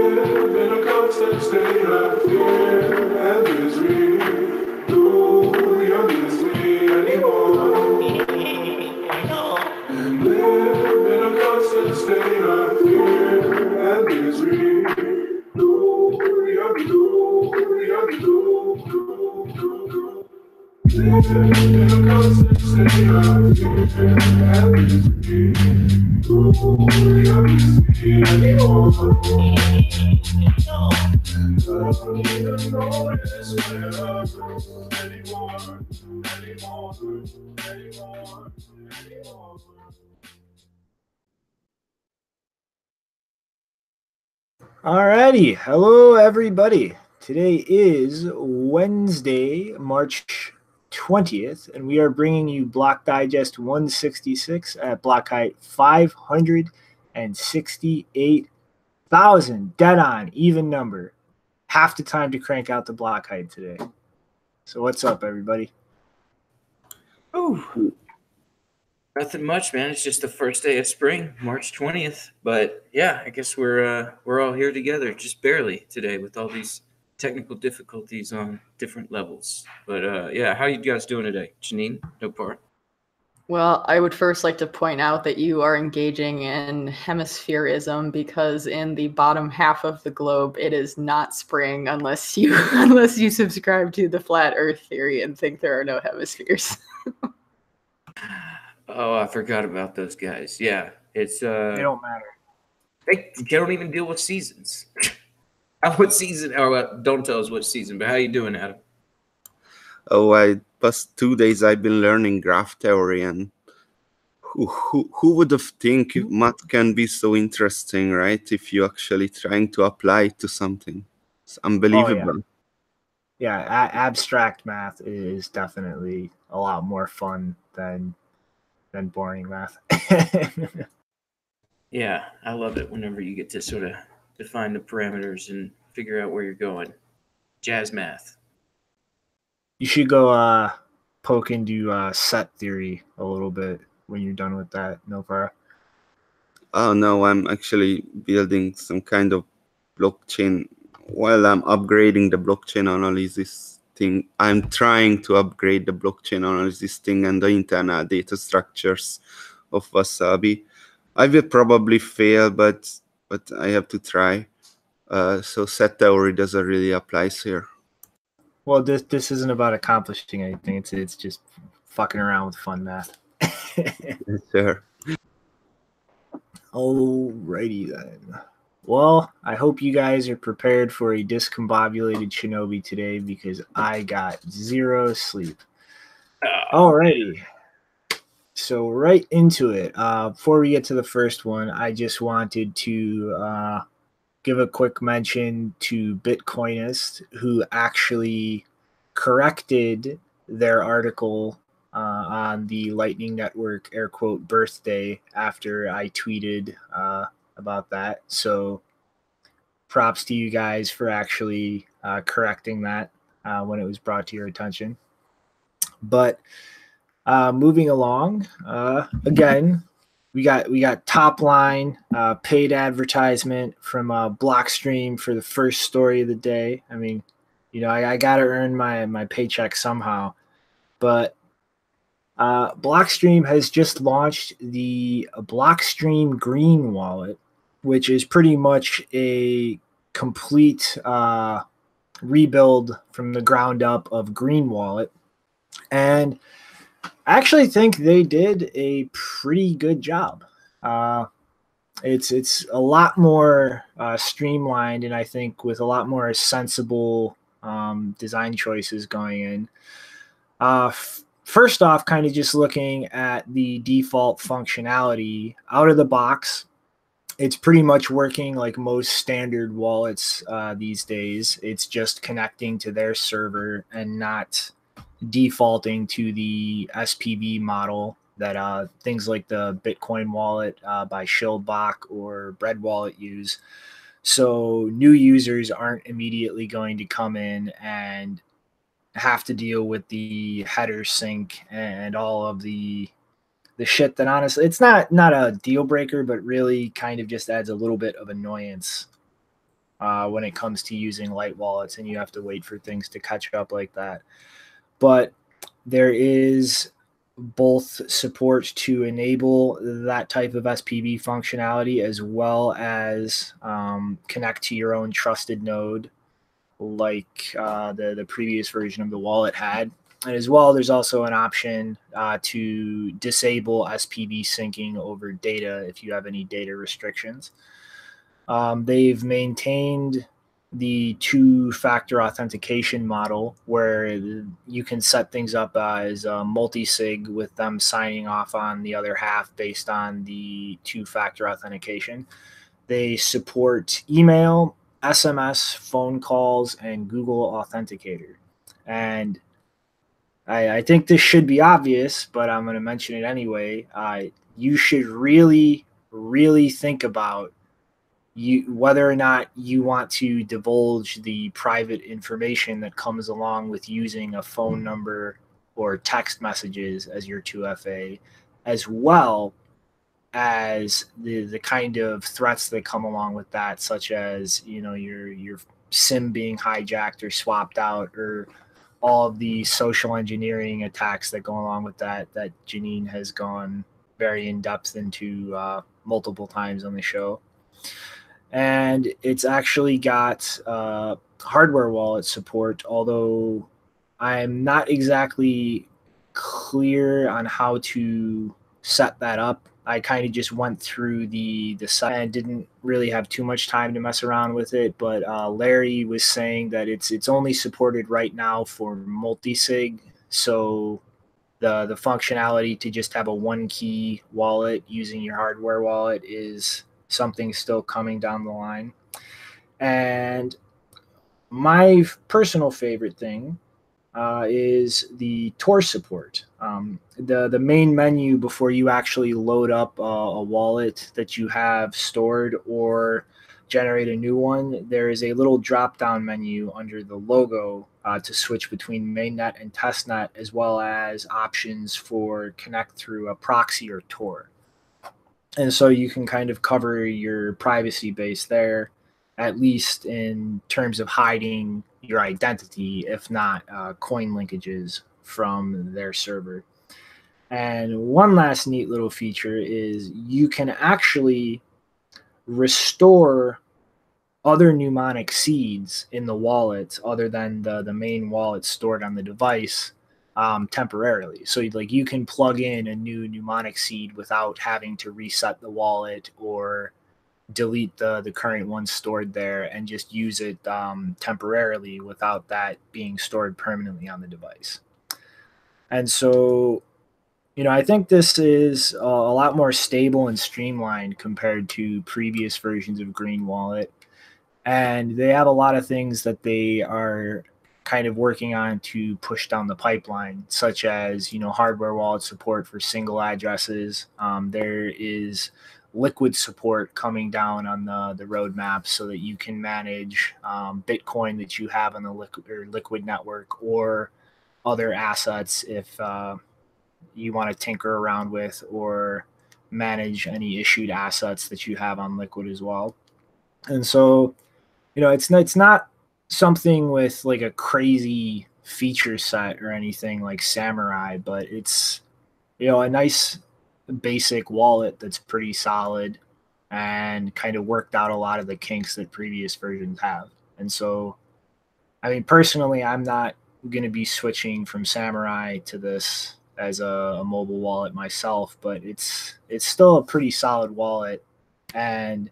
in a constant state of fear and misery. Do you miss me anymore? And live in a constant state of fear and misery. Do live in a constant state of fear and misery. Do you miss me anymore? And I don't even notice when I grow anymore. Alrighty, hello everybody. Today is Wednesday, March 20th, and we are bringing you Block Digest 166 at block height 568,000. Dead on, even number. Half the time to crank out the block height today. So what's up, everybody? Oh, nothing much, man. It's just the first day of spring, March 20th. But yeah, I guess we're all here together, just barely today with all these technical difficulties on different levels. But yeah, how you guys doing today? Janine, no part. Well, I would first like to point out that you are engaging in hemispherism because in the bottom half of the globe, it is not spring unless you subscribe to the flat Earth theory and think there are no hemispheres. Oh, I forgot about those guys. Yeah, it's They don't matter. They don't even deal with seasons. What season? Oh, don't tell us what season. But how you doing, Adam? Oh, past 2 days I've been learning graph theory, and who would have think math can be so interesting, right? If you're actually trying to apply it to something. It's unbelievable. Oh, yeah, abstract math is definitely a lot more fun than boring math. Yeah, I love it whenever you get to sort of define the parameters and figure out where you're going. Jazz math. You should go poke into set theory a little bit when you're done with that, Nopara. Oh no, I'm actually building some kind of blockchain. While I'm upgrading the blockchain analysis thing, I'm trying to upgrade the blockchain analysis thing and the internal data structures of Wasabi. I will probably fail, but I have to try. So set theory doesn't really apply here. Well, this isn't about accomplishing anything. It's just fucking around with fun math. Sure. Alrighty then. Well, I hope you guys are prepared for a discombobulated shinobi today because I got zero sleep. Alrighty. So right into it. Before we get to the first one, I just wanted to give a quick mention to Bitcoinist, who actually corrected their article on the Lightning Network air quote birthday after I tweeted about that. So props to you guys for actually correcting that when it was brought to your attention. But moving along, again, we got top line paid advertisement from Blockstream for the first story of the day. I mean, you know, I got to earn my paycheck somehow. But Blockstream has just launched the Blockstream Green wallet, which is pretty much a complete rebuild from the ground up of Green Wallet. And I actually think they did a pretty good job. It's a lot more streamlined, and I think with a lot more sensible design choices going in. First off, kind of just looking at the default functionality out of the box, it's pretty much working like most standard wallets these days. It's just connecting to their server and not defaulting to the SPV model that things like the Bitcoin wallet by Shieldbach or Bread Wallet use. So new users aren't immediately going to come in and have to deal with the header sync and all of the shit that honestly, it's not a deal breaker, but really kind of just adds a little bit of annoyance. when it comes to using light wallets, and you have to wait for things to catch up like that. But there is both support to enable that type of SPV functionality, as well as connect to your own trusted node, like the previous version of the wallet had. And as well, there's also an option to disable SPV syncing over data if you have any data restrictions. They've maintained the two-factor authentication model, where you can set things up as a multi-sig with them signing off on the other half based on the two-factor authentication. They support email, SMS, phone calls, and Google Authenticator. And I think this should be obvious, but I'm going to mention it anyway. You should really, really think about whether or not you want to divulge the private information that comes along with using a phone number or text messages as your 2FA, as well as the kind of threats that come along with that, such as, you know, your SIM being hijacked or swapped out, or all of the social engineering attacks that go along with that Janine has gone very in depth into multiple times on the show. And it's actually got hardware wallet support, although I'm not exactly clear on how to set that up. I kind of just went through the site and didn't really have too much time to mess around with it. But Larry was saying that it's only supported right now for multi-sig. So the functionality to just have a one-key wallet using your hardware wallet is something still coming down the line. And my personal favorite thing is the Tor support. The main menu before you actually load up a wallet that you have stored or generate a new one, there is a little drop-down menu under the logo to switch between mainnet and testnet, as well as options for connect through a proxy or Tor. And so you can kind of cover your privacy base there, at least in terms of hiding your identity, if not coin linkages from their server. And one last neat little feature is you can actually restore other mnemonic seeds in the wallet other than the main wallet stored on the device temporarily. So like you can plug in a new mnemonic seed without having to reset the wallet or delete the current one stored there, and just use it temporarily without that being stored permanently on the device. And so, you know, I think this is a lot more stable and streamlined compared to previous versions of Green Wallet. And they have a lot of things that they are kind of working on to push down the pipeline, such as, you know, hardware wallet support for single addresses. There is liquid support coming down on the roadmap so that you can manage Bitcoin that you have on the liquid network, or other assets if you want to tinker around with or manage any issued assets that you have on liquid as well. And so, you know, it's not something with like a crazy feature set or anything like Samourai, but it's, you know, a nice basic wallet that's pretty solid and kind of worked out a lot of the kinks that previous versions have. And so, I mean, personally, I'm not going to be switching from Samourai to this as a mobile wallet myself, but it's still a pretty solid wallet. And,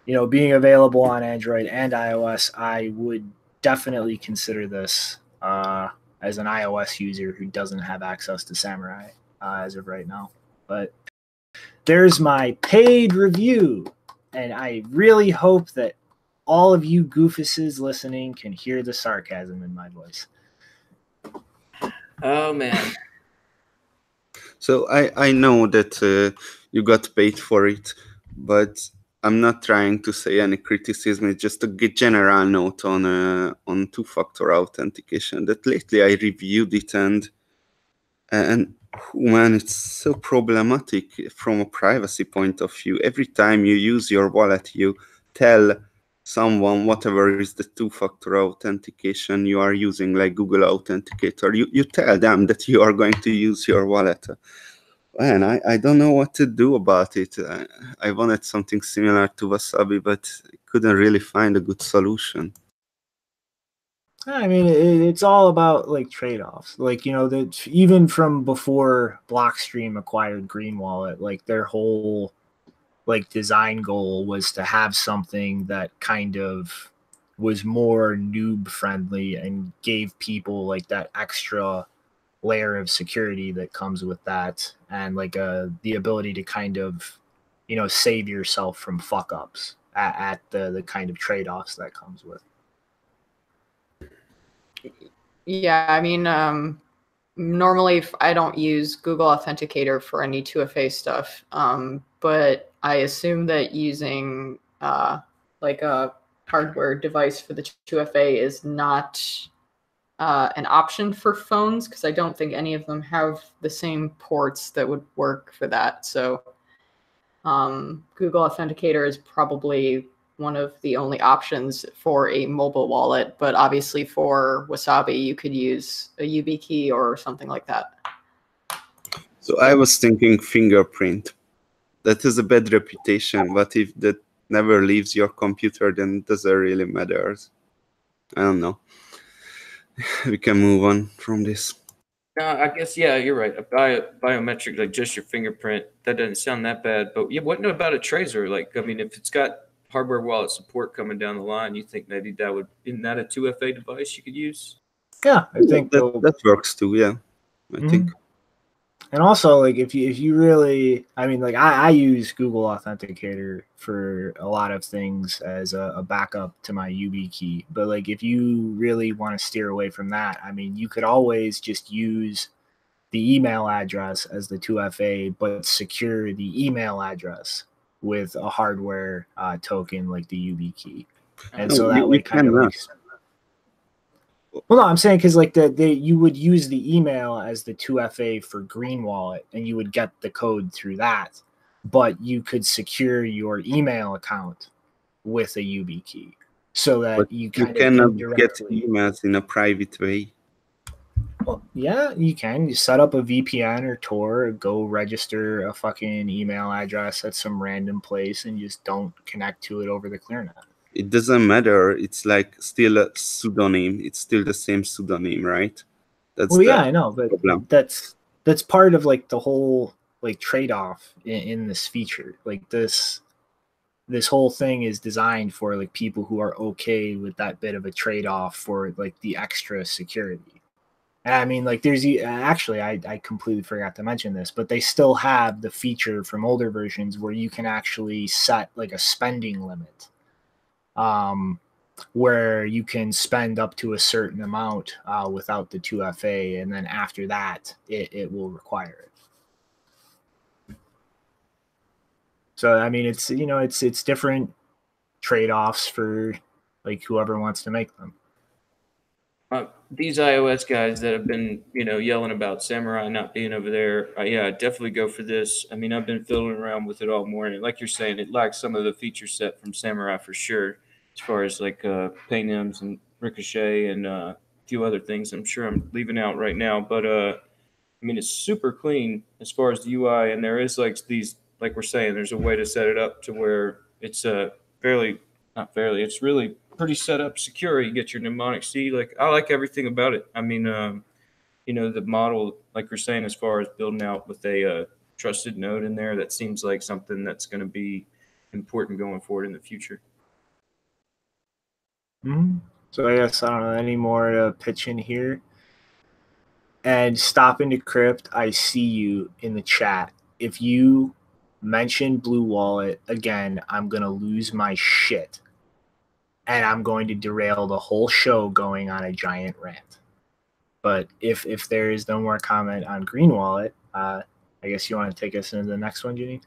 you know, being available on Android and iOS, I would definitely consider this as an iOS user who doesn't have access to Samourai as of right now. But there's my paid review, and I really hope that all of you goofuses listening can hear the sarcasm in my voice. Oh, man. So I know that you got paid for it, but I'm not trying to say any criticism. It's just a general note on two-factor authentication. That lately I reviewed it, and man, it's so problematic from a privacy point of view. Every time you use your wallet, you tell someone, whatever is the two-factor authentication you are using, like Google Authenticator, you tell them that you are going to use your wallet. Man, I don't know what to do about it. I wanted something similar to Wasabi, but I couldn't really find a good solution. I mean, it's all about like trade-offs. Like, you know, that even from before Blockstream acquired Green Wallet, like their whole like design goal was to have something that kind of was more noob friendly and gave people like that extra layer of security that comes with that, and like the ability to kind of, you know, save yourself from fuck ups at the kind of trade-offs that comes with. Yeah, I mean, normally I don't use Google Authenticator for any 2FA stuff, but I assume that using like a hardware device for the 2FA is not an option for phones, because I don't think any of them have the same ports that would work for that. So Google Authenticator is probably one of the only options for a mobile wallet, but obviously for Wasabi, you could use a YubiKey or something like that. So I was thinking fingerprint. That is a bad reputation, but if that never leaves your computer, then it doesn't really matter. I don't know. We can move on from this. No, I guess, yeah, you're right. A biometric, like just your fingerprint, that doesn't sound that bad. But yeah, what about a tracer? Like, I mean, if it's got hardware wallet support coming down the line, you think maybe that would, isn't that a 2FA device you could use? Yeah, I think that works too. Yeah, I think. And also, like, if you really, I mean, like, I use Google Authenticator for a lot of things as a backup to my YubiKey. But like, if you really want to steer away from that, I mean, you could always just use the email address as the 2FA, but secure the email address with a hardware token like the YubiKey. And so that way, kind of like. Well, no, I'm saying because like you would use the email as the 2FA for Green Wallet, and you would get the code through that, but you could secure your email account with a YubiKey, so that But you you kind cannot of get emails in a private way. Well, yeah, you can. You set up a VPN or Tor, go register a fucking email address at some random place, and just don't connect to it over the ClearNet. It doesn't matter. It's like still a pseudonym. It's still the same pseudonym, right? That's well, yeah, I know, but problem. that's part of like the whole like trade-off in this feature. Like this whole thing is designed for like people who are okay with that bit of a trade-off for like the extra security. And I mean, like there's actually I completely forgot to mention this, but they still have the feature from older versions where you can actually set like a spending limit. Where you can spend up to a certain amount without the 2FA, and then after that, it will require it. So I mean, it's it's different trade-offs for like whoever wants to make them. These iOS guys that have been yelling about Samourai not being over there, yeah, definitely go for this. I mean, I've been fiddling around with it all morning. Like you're saying, it lacks some of the feature set from Samourai for sure, as far as like paynims and ricochet and a few other things I'm sure I'm leaving out right now. But I mean, it's super clean as far as the UI, and there is like these, like we're saying, there's a way to set it up to where it's it's really pretty set up secure. You get your mnemonic C. Like, I like everything about it. I mean, the model, like we're saying, as far as building out with a trusted node in there, that seems like something that's going to be important going forward in the future. So I guess I don't know any more to pitch in here. And Stop into Crypt, I see you in the chat. If you mention Blue Wallet again, I'm gonna lose my shit, and I'm going to derail the whole show going on a giant rant. But if there is no more comment on Green Wallet, I guess you want to take us into the next one, Ginny?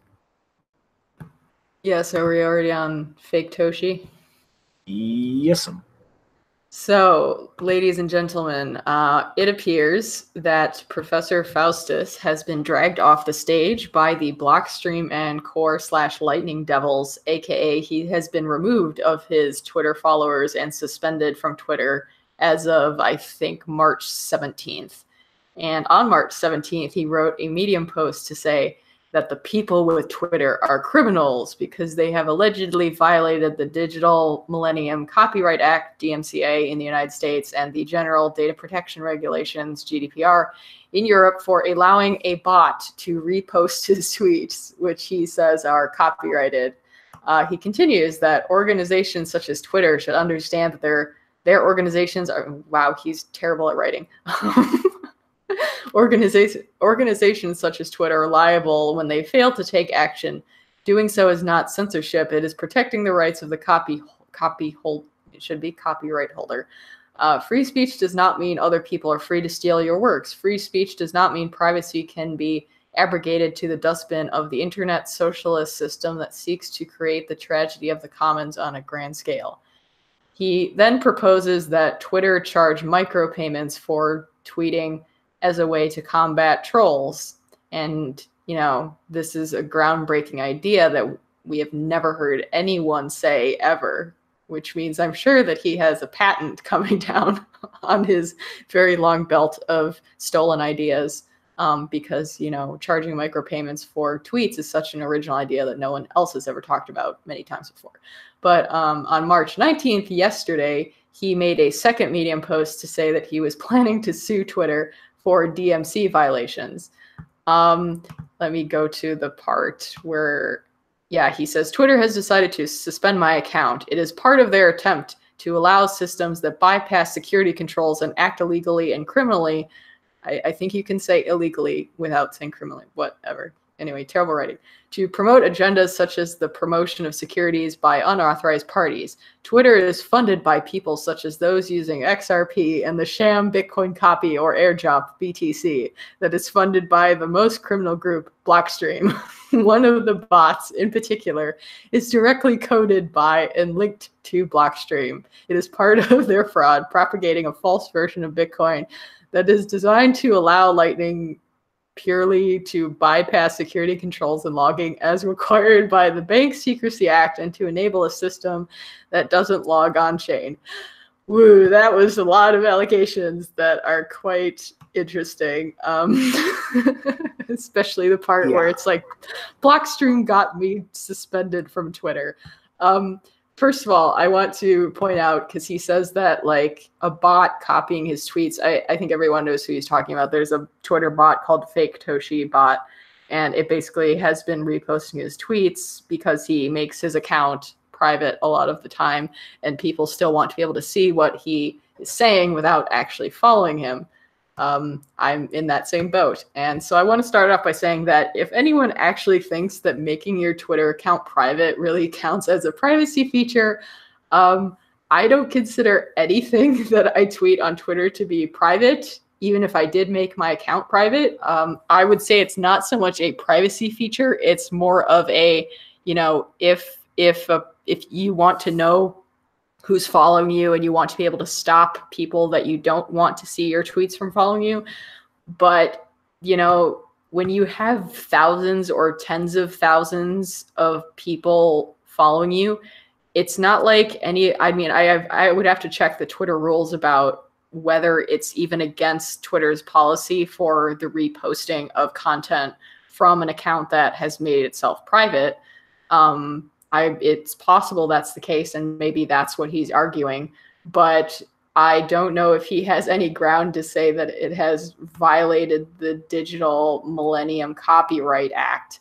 Yeah, so we're already on Faketoshi. Yes. So, ladies and gentlemen, it appears that Professor Faustus has been dragged off the stage by the Blockstream and Core/Lightning Devils, aka he has been removed of his Twitter followers and suspended from Twitter as of, I think, March 17th. And on March 17th, he wrote a Medium post to say that the people with Twitter are criminals because they have allegedly violated the Digital Millennium Copyright Act, DMCA, in the United States and the General Data Protection Regulations, GDPR, in Europe for allowing a bot to repost his tweets, which he says are copyrighted. He continues that organizations such as Twitter should understand that their organizations are, wow, he's terrible at writing. Organizations such as Twitter are liable when they fail to take action. Doing so is not censorship. It is protecting the rights of the copyright holder. Free speech does not mean other people are free to steal your works. Free speech does not mean privacy can be abrogated to the dustbin of the internet socialist system that seeks to create the tragedy of the commons on a grand scale. He then proposes that Twitter charge micropayments for tweeting as a way to combat trolls. And, you know, this is a groundbreaking idea that we have never heard anyone say ever, which means I'm sure that he has a patent coming down on his very long belt of stolen ideas, because, you know, charging micropayments for tweets is such an original idea that no one else has ever talked about many times before. But on March 19th, yesterday, he made a second Medium post to say that he was planning to sue Twitter for DMC violations. Let me go to the part where, yeah, he says, Twitter has decided to suspend my account. It is part of their attempt to allow systems that bypass security controls and act illegally and criminally. I think you can say illegally without saying criminally, whatever. Anyway, terrible writing. To promote agendas such as the promotion of securities by unauthorized parties. Twitter is funded by people such as those using XRP and the sham Bitcoin copy or airdrop BTC that is funded by the most criminal group, Blockstream. One of the bots in particular is directly coded by and linked to Blockstream. It is part of their fraud, propagating a false version of Bitcoin that is designed to allow Lightning purely to bypass security controls and logging as required by the Bank Secrecy Act and to enable a system that doesn't log on chain. Woo, that was a lot of allegations that are quite interesting. Especially the part where it's like, Blockstream got me suspended from Twitter. First of all, I want to point out, because he says that like a bot copying his tweets, I think everyone knows who he's talking about. There's a Twitter bot called Faketoshi bot, and it basically has been reposting his tweets because he makes his account private a lot of the time, and people still want to be able to see what he is saying without actually following him. I'm in that same boat. And so I want to start off by saying that if anyone actually thinks that making your Twitter account private really counts as a privacy feature, I don't consider anything that I tweet on Twitter to be private, even if I did make my account private. I would say it's not so much a privacy feature. It's more of a, you know, if you want to know who's following you and you want to be able to stop people that you don't want to see your tweets from following you. But, you know, when you have thousands or tens of thousands of people following you, it's not like any, I mean, I would have to check the Twitter rules about whether it's even against Twitter's policy for the reposting of content from an account that has made itself private. It's possible that's the case, and maybe that's what he's arguing, but I don't know if he has any ground to say that it has violated the Digital Millennium Copyright Act.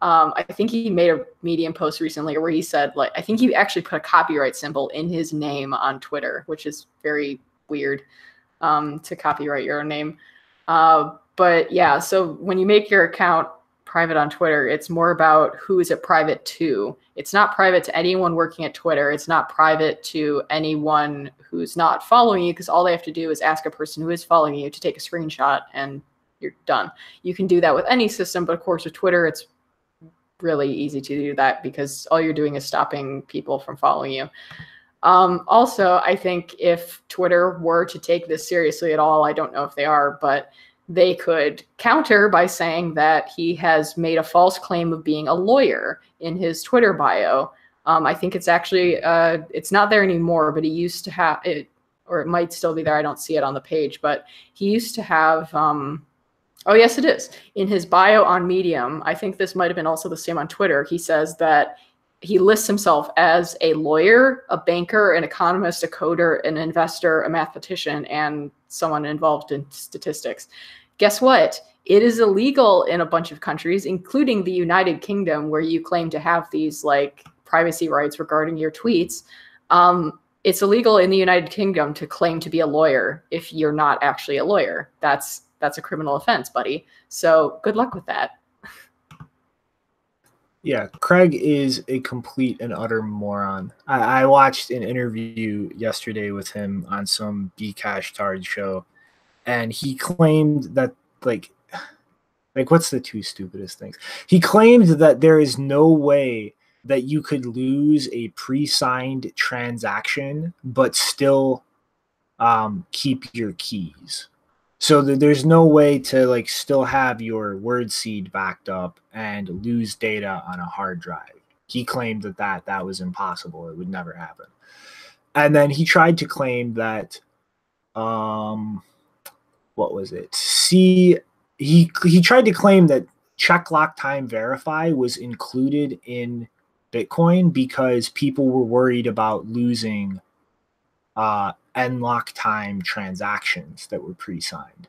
I think he made a Medium post recently where he said, like, I think he actually put a copyright symbol in his name on Twitter, which is very weird, to copyright your own name. But yeah, so when you make your account private on Twitter, it's more about who is it private to. It's not private to anyone working at Twitter. It's not private to anyone who's not following you, because all they have to do is ask a person who is following you to take a screenshot and you're done. You can do that with any system, but of course with Twitter, it's really easy to do that because all you're doing is stopping people from following you. Also, I think if Twitter were to take this seriously at all, I don't know if they are, but they could counter by saying that he has made a false claim of being a lawyer in his Twitter bio. I think it's actually, it's not there anymore, but he used to have it, or it might still be there. I don't see it on the page, but he used to have, oh, yes, it is. In his bio on Medium, I think this might have been also the same on Twitter, he says that he lists himself as a lawyer, a banker, an economist, a coder, an investor, a mathematician, and someone involved in statistics. Guess what? It is illegal in a bunch of countries, including the United Kingdom, where you claim to have these like privacy rights regarding your tweets. It's illegal in the United Kingdom to claim to be a lawyer if you're not actually a lawyer. That's a criminal offense, buddy. So good luck with that. Yeah, Craig is a complete and utter moron. I watched an interview yesterday with him on some Bcash Tard show, and he claimed that like what's the two stupidest things? He claimed that there is no way that you could lose a pre-signed transaction but still keep your keys. So there's no way to like still have your word seed backed up and lose data on a hard drive. He claimed that was impossible. It would never happen. And then he tried to claim that, what was it? He tried to claim that check lock time verify was included in Bitcoin because people were worried about losing unlock time transactions that were pre-signed.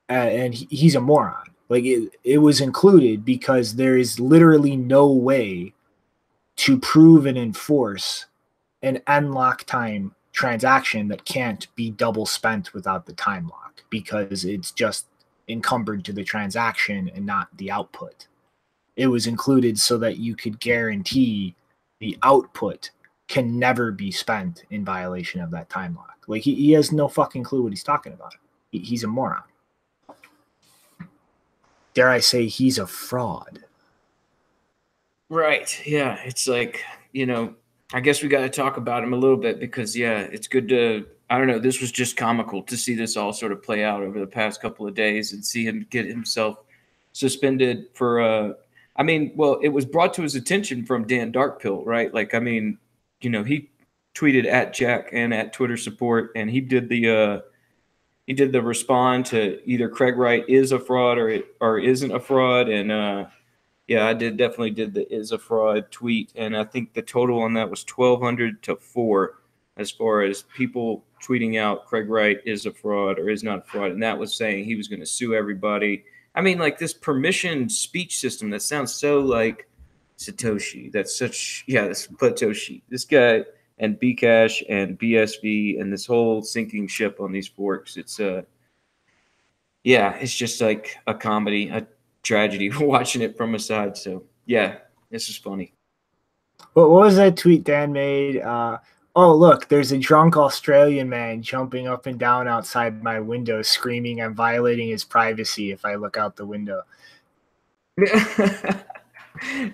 And he's a moron. Like it was included because there is literally no way to prove and enforce an unlock time transaction that can't be double spent without the time lock because it's just encumbered to the transaction and not the output. It was included so that you could guarantee the output can never be spent in violation of that time lock. Like he has no fucking clue what he's talking about. He's a moron. Dare I say he's a fraud. Right. Yeah. It's like, I guess we got to talk about him a little bit because, yeah, it's good to, I don't know, this was just comical to see this all sort of play out over the past couple of days and see him get himself suspended for, it was brought to his attention from Dan Darkpill, right? Like, he tweeted at Jack and at Twitter support, and he did the respond to either Craig Wright is a fraud or isn't a fraud. And I definitely did the is a fraud tweet. And I think the total on that was 1,200 to 4 as far as people tweeting out Craig Wright is a fraud or is not a fraud. And that was saying he was going to sue everybody. I mean, like this permission speech system that sounds so like Satoshi. That's Faketoshi. This guy and Bcash and BSV and this whole sinking ship on these forks. It's it's just like a comedy, a tragedy watching it from a side. So yeah, this is funny. What was that tweet Dan made? Oh, look, there's a drunk Australian man jumping up and down outside my window screaming I'm violating his privacy if I look out the window.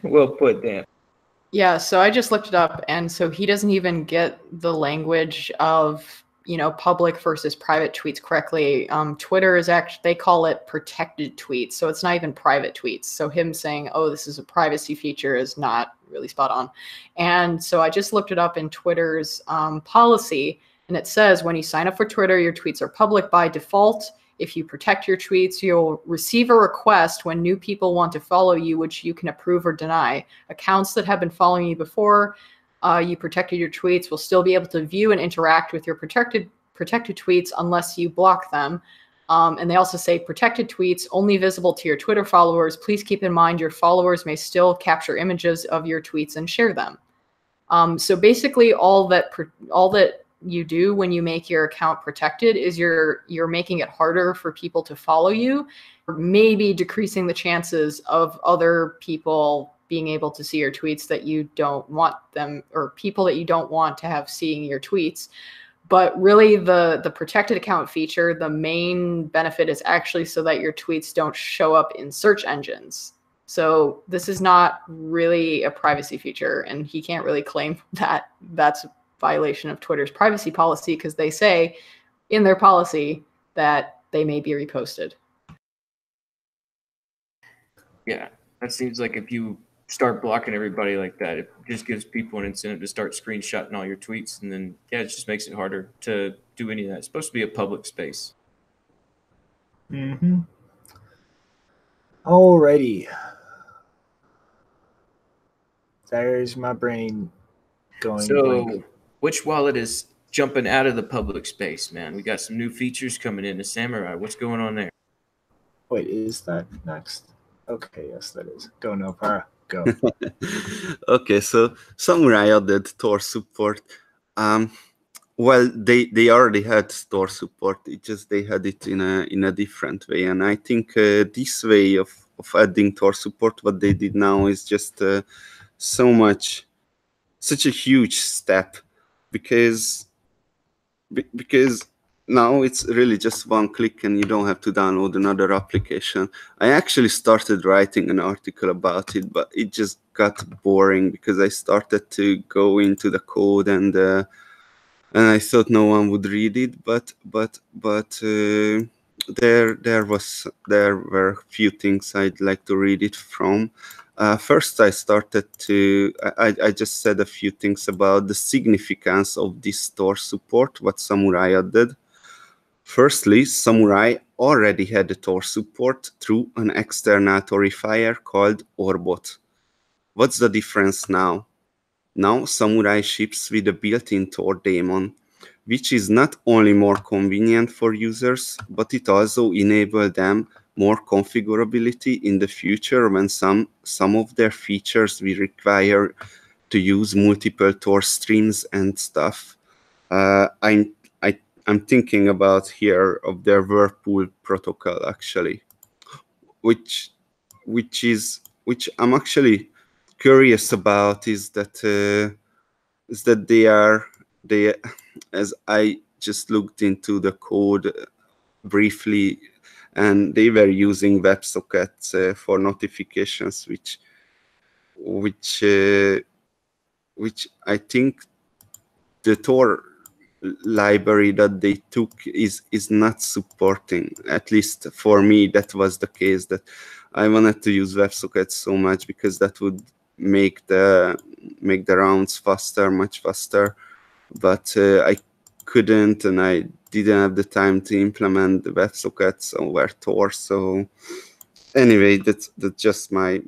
Well put, Dan. Yeah, so I just looked it up, and so he doesn't even get the language of, public versus private tweets correctly. Twitter is actually, they call it protected tweets, so it's not even private tweets. So him saying, oh, this is a privacy feature is not really spot on. And so I just looked it up in Twitter's policy, and it says when you sign up for Twitter, your tweets are public by default. If you protect your tweets, you'll receive a request when new people want to follow you, which you can approve or deny. Accounts that have been following you before you protected your tweets will still be able to view and interact with your protected tweets unless you block them. And they also say protected tweets only visible to your Twitter followers. Please keep in mind your followers may still capture images of your tweets and share them. So basically all that you do when you make your account protected is you're making it harder for people to follow you, or maybe decreasing the chances of other people being able to see your tweets that you don't want them, or people that you don't want to have seeing your tweets. But really the protected account feature, the main benefit is actually so that your tweets don't show up in search engines. So this is not really a privacy feature, and he can't really claim that that's violation of Twitter's privacy policy because they say in their policy that they may be reposted. Yeah, that seems like if you start blocking everybody like that, it just gives people an incentive to start screenshotting all your tweets, and then it just makes it harder to do any of that. It's supposed to be a public space. Mm-hmm. Alrighty. There's my brain going So, blank. which wallet is jumping out of the public space, man? We got some new features coming into Samourai. What's going on there? Wait, is that next? Okay, yes, that is. Go, no para. Go. Okay, so Samourai added Tor support. Well, they already had Tor support. It just they had it in a different way, and I think this way of adding Tor support, what they did now is just such a huge step, because now it's really just one click and you don't have to download another application. I actually started writing an article about it, but it just got boring because I started to go into the code and I thought no one would read it. But there were a few things I'd like to read it from. First, I just said a few things about the significance of this Tor support, what Samourai added. Firstly, Samourai already had a Tor support through an external Torifier called Orbot. What's the difference now? Now Samourai ships with a built-in Tor daemon, which is not only more convenient for users, but it also enables them more configurability in the future when some of their features will require to use multiple Tor streams and stuff. I'm thinking about here of their Whirlpool protocol actually, which I'm actually curious about is that they as I just looked into the code briefly, and they were using WebSockets for notifications, which I think the Tor library that they took is not supporting. At least for me, that was the case, that I wanted to use WebSockets so much because that would make the rounds faster, much faster. But I couldn't, and I didn't have the time to implement the WebSockets over Tor. So anyway, that's just my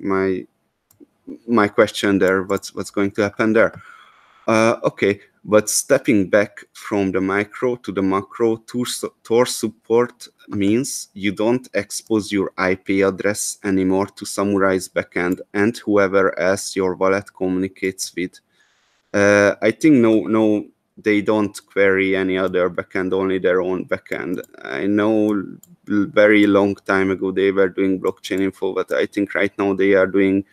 question there. What's going to happen there? Okay, but stepping back from the micro to the macro, Tor support means you don't expose your IP address anymore to Samourai's backend and whoever else your wallet communicates with. I think no, they don't query any other backend, only their own backend. I know very long time ago they were doing blockchain info, but I think right now they are doing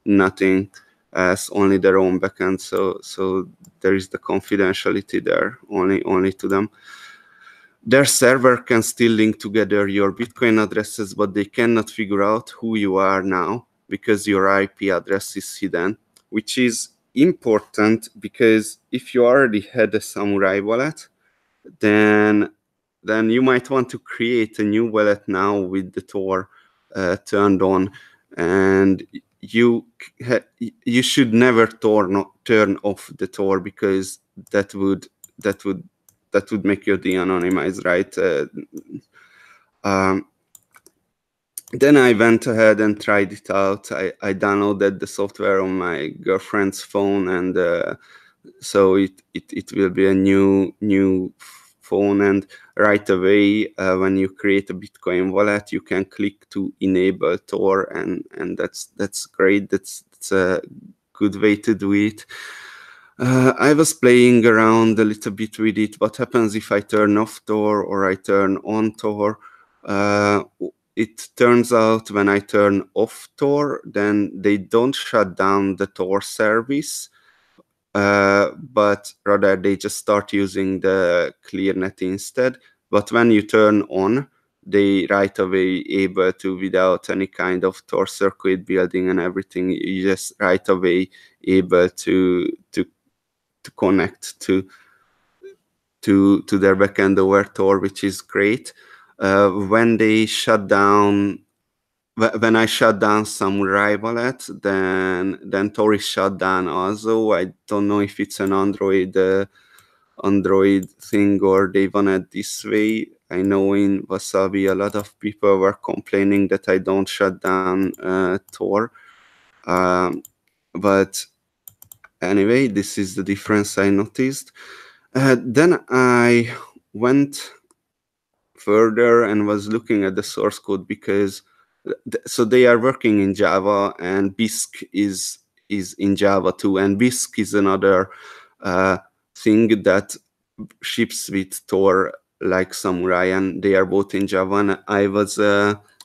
nothing as only their own backend. So there is the confidentiality there, only to them. Their server can still link together your Bitcoin addresses, but they cannot figure out who you are now because your IP address is hidden, which is important because if you already had a Samourai wallet, then you might want to create a new wallet now with the Tor turned on, and you should never turn off the Tor because that would make you de-anonymized, right? Then I went ahead and tried it out. I downloaded the software on my girlfriend's phone, and so it will be a new phone. And right away, when you create a Bitcoin wallet, you can click to enable Tor, and that's great. That's a good way to do it. I was playing around a little bit with it. What happens if I turn off Tor or I turn on Tor? It turns out when I turn off Tor, then they don't shut down the Tor service, but rather they just start using the ClearNet instead. But when you turn on, they right away able to, without any kind of Tor circuit building and everything, you just right away able to connect to their backend over Tor, which is great. When they shut down, when I shut down Samourai wallet, then Tor is shut down also. I don't know if it's an Android thing or they want it this way. I know in Wasabi a lot of people were complaining that I don't shut down Tor. But anyway, this is the difference I noticed. Then I went further and was looking at the source code because so they are working in Java and Bisq is in Java too, and Bisq is another thing that ships with Tor like Samourai, and they are both in Java. And I was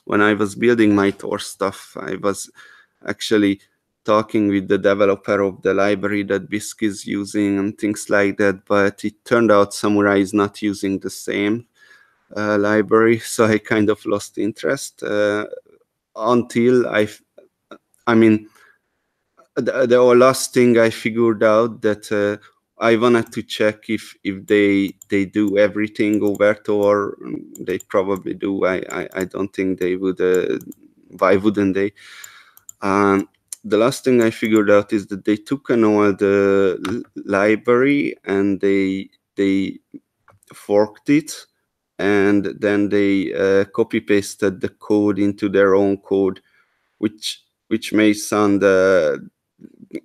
when I was building my Tor stuff, I was actually talking with the developer of the library that Bisq is using and things like that, but it turned out Samourai is not using the same library, so I kind of lost interest until I mean, the last thing I figured out that I wanted to check if they do everything over Tor. They probably do. I don't think they would. Why wouldn't they? The last thing I figured out is that they took an old library and they forked it, and then they copy pasted the code into their own code, which may sound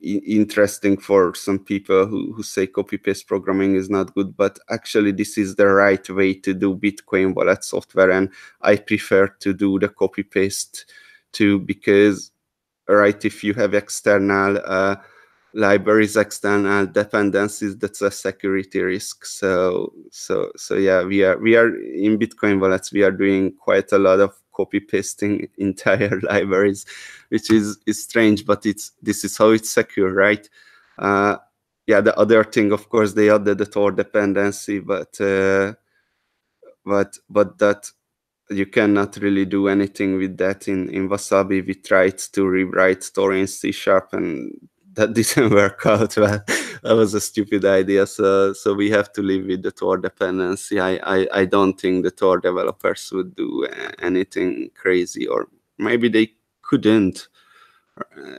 interesting for some people who say copy paste programming is not good, but actually this is the right way to do Bitcoin wallet software, and I prefer to do the copy paste too, because right, if you have external libraries, external dependencies, that's a security risk. So yeah, we are in Bitcoin wallets, we are doing quite a lot of copy pasting entire libraries, which is strange, but this is how it's secure, right? Yeah, the other thing, of course, they added the Tor dependency, but that you cannot really do anything with that in Wasabi. We tried to rewrite Tor in C# and that didn't work out well. That was a stupid idea. So we have to live with the Tor dependency. I don't think the Tor developers would do anything crazy, or maybe they couldn't.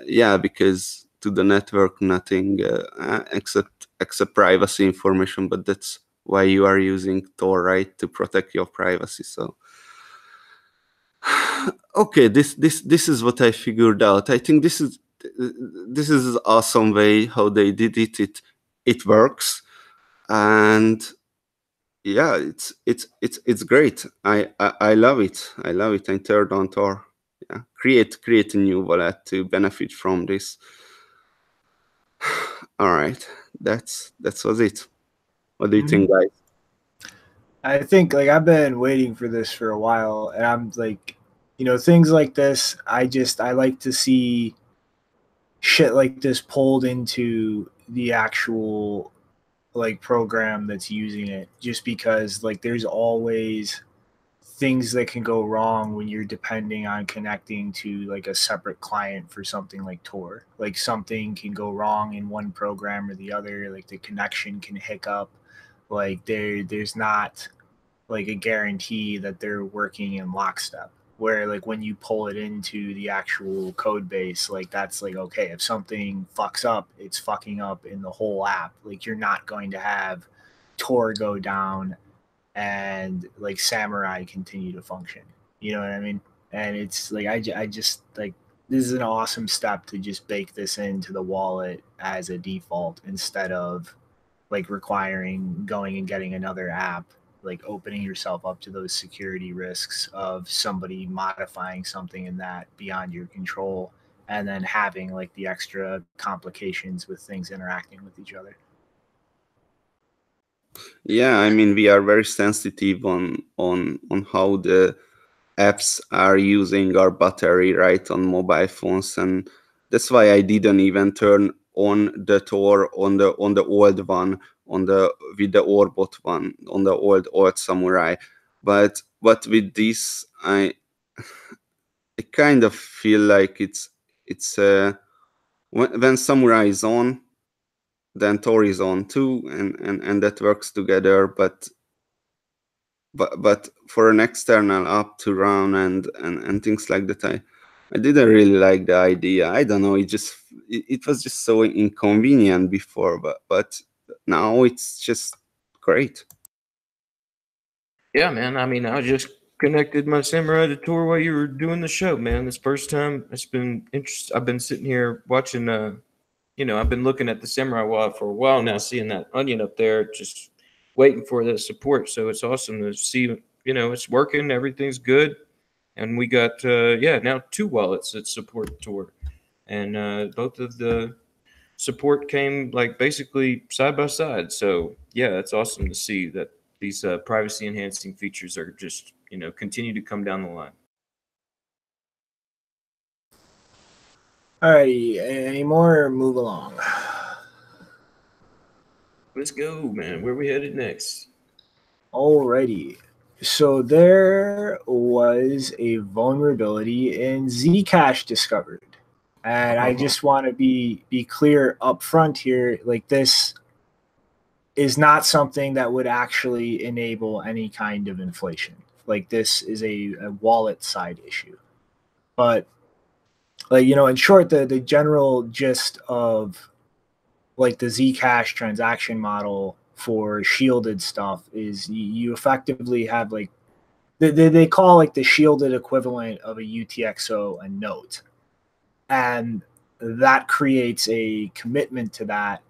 Yeah, because to the network, nothing except privacy information. But that's why you are using Tor, right? To protect your privacy. So okay, this is what I figured out. I think this is an awesome way how they did it. It works, and yeah, it's great. I love it. I love it. I turned on Tor. Yeah, create a new wallet to benefit from this. All right, that was it. What do you think, guys? I think like I've been waiting for this for a while, and I'm like, things like this. I like to see shit like this pulled into the actual like program that's using it, just because like there's always things that can go wrong when you're depending on connecting to like a separate client for something like Tor. Like something can go wrong in one program or the other, like the connection can hiccup. Like there's not like a guarantee that they're working in lockstep, where like when you pull it into the actual code base, like that's like, okay, if something fucks up, it's fucking up in the whole app. Like you're not going to have Tor go down and like Samourai continue to function. You know what I mean? And it's like I just like, this is an awesome step to just bake this into the wallet as a default, instead of like requiring going and getting another app, like opening yourself up to those security risks of somebody modifying something in that beyond your control, and then having like the extra complications with things interacting with each other. Yeah, I mean, we are very sensitive on how the apps are using our battery, right, on mobile phones, and that's why I didn't even turn on the Tor on the old one, with the Orbot one, on the old Samourai. But with this, I kind of feel like it's when Samourai is on, then Tor is on too, and that works together. But for an external app to run and things like that, I didn't really like the idea. I don't know. It was just so inconvenient before, but now it's just great. Yeah, man. I mean, I just connected my Samurai to Tor while you were doing the show, man. This first time, it's been interesting. I've been sitting here watching. I've been looking at the Samurai wallet for a while now, seeing that onion up there, just waiting for the support. So it's awesome to see. It's working. Everything's good, and we got now 2 wallets that support Tor, and both of the support came like basically side by side. So yeah, it's awesome to see that these privacy enhancing features are just continue to come down the line. All righty, any more? Move along. Let's go, man. Where we headed next? Alrighty. So there was a vulnerability in Zcash discovered. And I just want to be clear up front here, like this is not something that would actually enable any kind of inflation. Like this is a wallet side issue. But like, in short, the general gist of like the Zcash transaction model for shielded stuff is you effectively have like they call like the shielded equivalent of a UTXO a note, and that creates a commitment to that,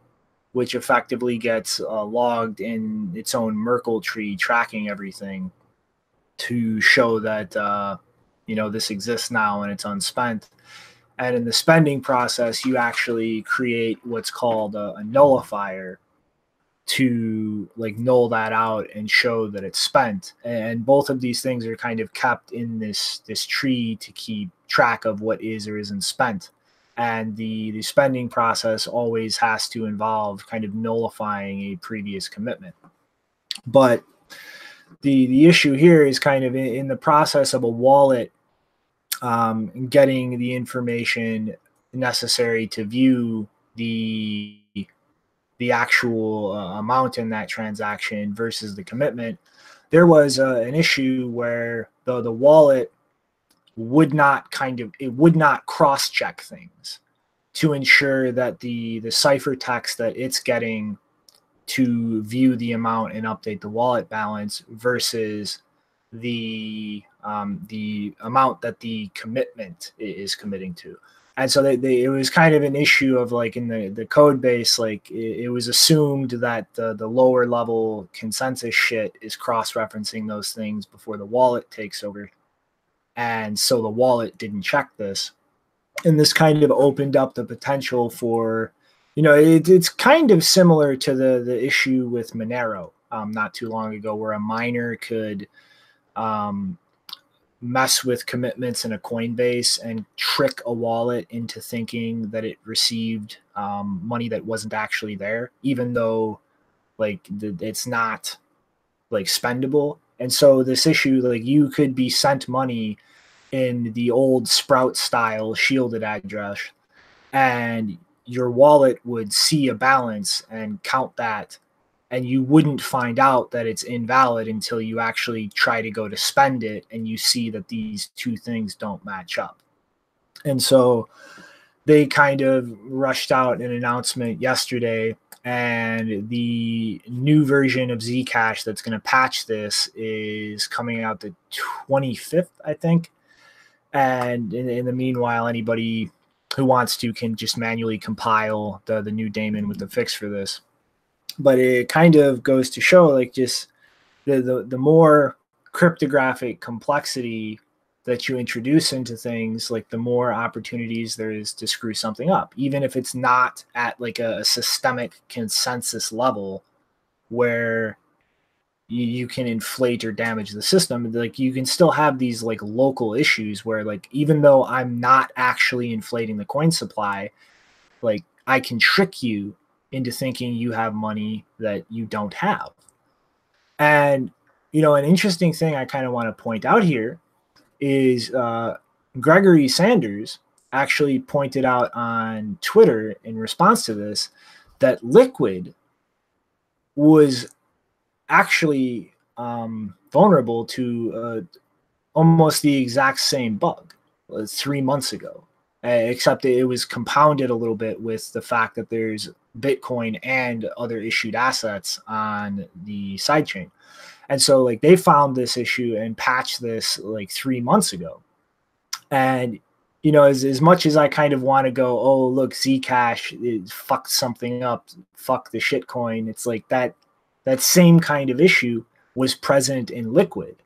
which effectively gets logged in its own Merkle tree tracking everything to show that this exists now and it's unspent. And in the spending process, you actually create what's called a nullifier to like null that out and show that it's spent. And both of these things are kind of kept in this tree to keep track of what is or isn't spent. And the spending process always has to involve kind of nullifying a previous commitment. But the issue here is kind of in the process of a wallet getting the information necessary to view the actual amount in that transaction versus the commitment. There was an issue where the wallet would not cross-check things to ensure that the ciphertext that it's getting to view the amount and update the wallet balance versus the amount that the commitment is committing to. And so it was kind of an issue of like in the code base, like it was assumed that the lower level consensus shit is cross-referencing those things before the wallet takes over. And so the wallet didn't check this. And this kind of opened up the potential for, it's kind of similar to the issue with Monero not too long ago, where a miner could mess with commitments in a Coinbase and trick a wallet into thinking that it received money that wasn't actually there, even though like it's not like spendable. And so this issue, like you could be sent money in the old Sprout style shielded address, and your wallet would see a balance and count that, and you wouldn't find out that it's invalid until you actually try to go to spend it and you see that these two things don't match up. And so they kind of rushed out an announcement yesterday, and the new version of Zcash that's going to patch this is coming out the 25th, I think. And in the meanwhile, anybody who wants to can just manually compile the new daemon with the fix for this. But it kind of goes to show like just the more cryptographic complexity that you introduce into things, like the more opportunities there is to screw something up, even if it's not at like a systemic consensus level where you can inflate or damage the system. Like you can still have these like local issues where like, even though I'm not actually inflating the coin supply, like I can trick you into thinking you have money that you don't have. And, an interesting thing I kind of want to point out here is Gregory Sanders actually pointed out on Twitter in response to this that Liquid was actually vulnerable to almost the exact same bug 3 months ago, except it was compounded a little bit with the fact that there's Bitcoin and other issued assets on the sidechain. And so like they found this issue and patched this like 3 months ago. And, you know, as much as I kind of want to go, oh, look, Zcash, it fucked something up, fuck the shitcoin. It's like that same kind of issue was present in Liquid.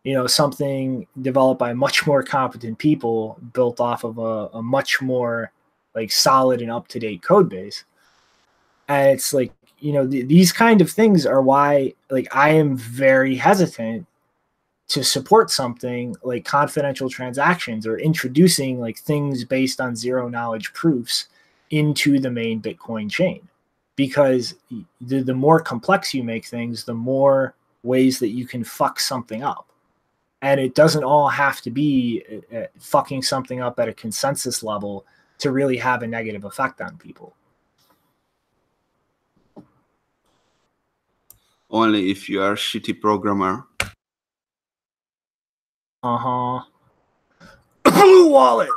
You know, something developed by much more competent people, built off of a much more like solid and up-to-date code base. And it's like, you know, these kind of things are why like I am very hesitant to support something like confidential transactions or introducing like things based on zero knowledge proofs into the main Bitcoin chain, because the more complex you make things, the more ways that you can fuck something up. And it doesn't all have to be fucking something up at a consensus level to really have a negative effect on people. Only if you are a shitty programmer. Blue wallet.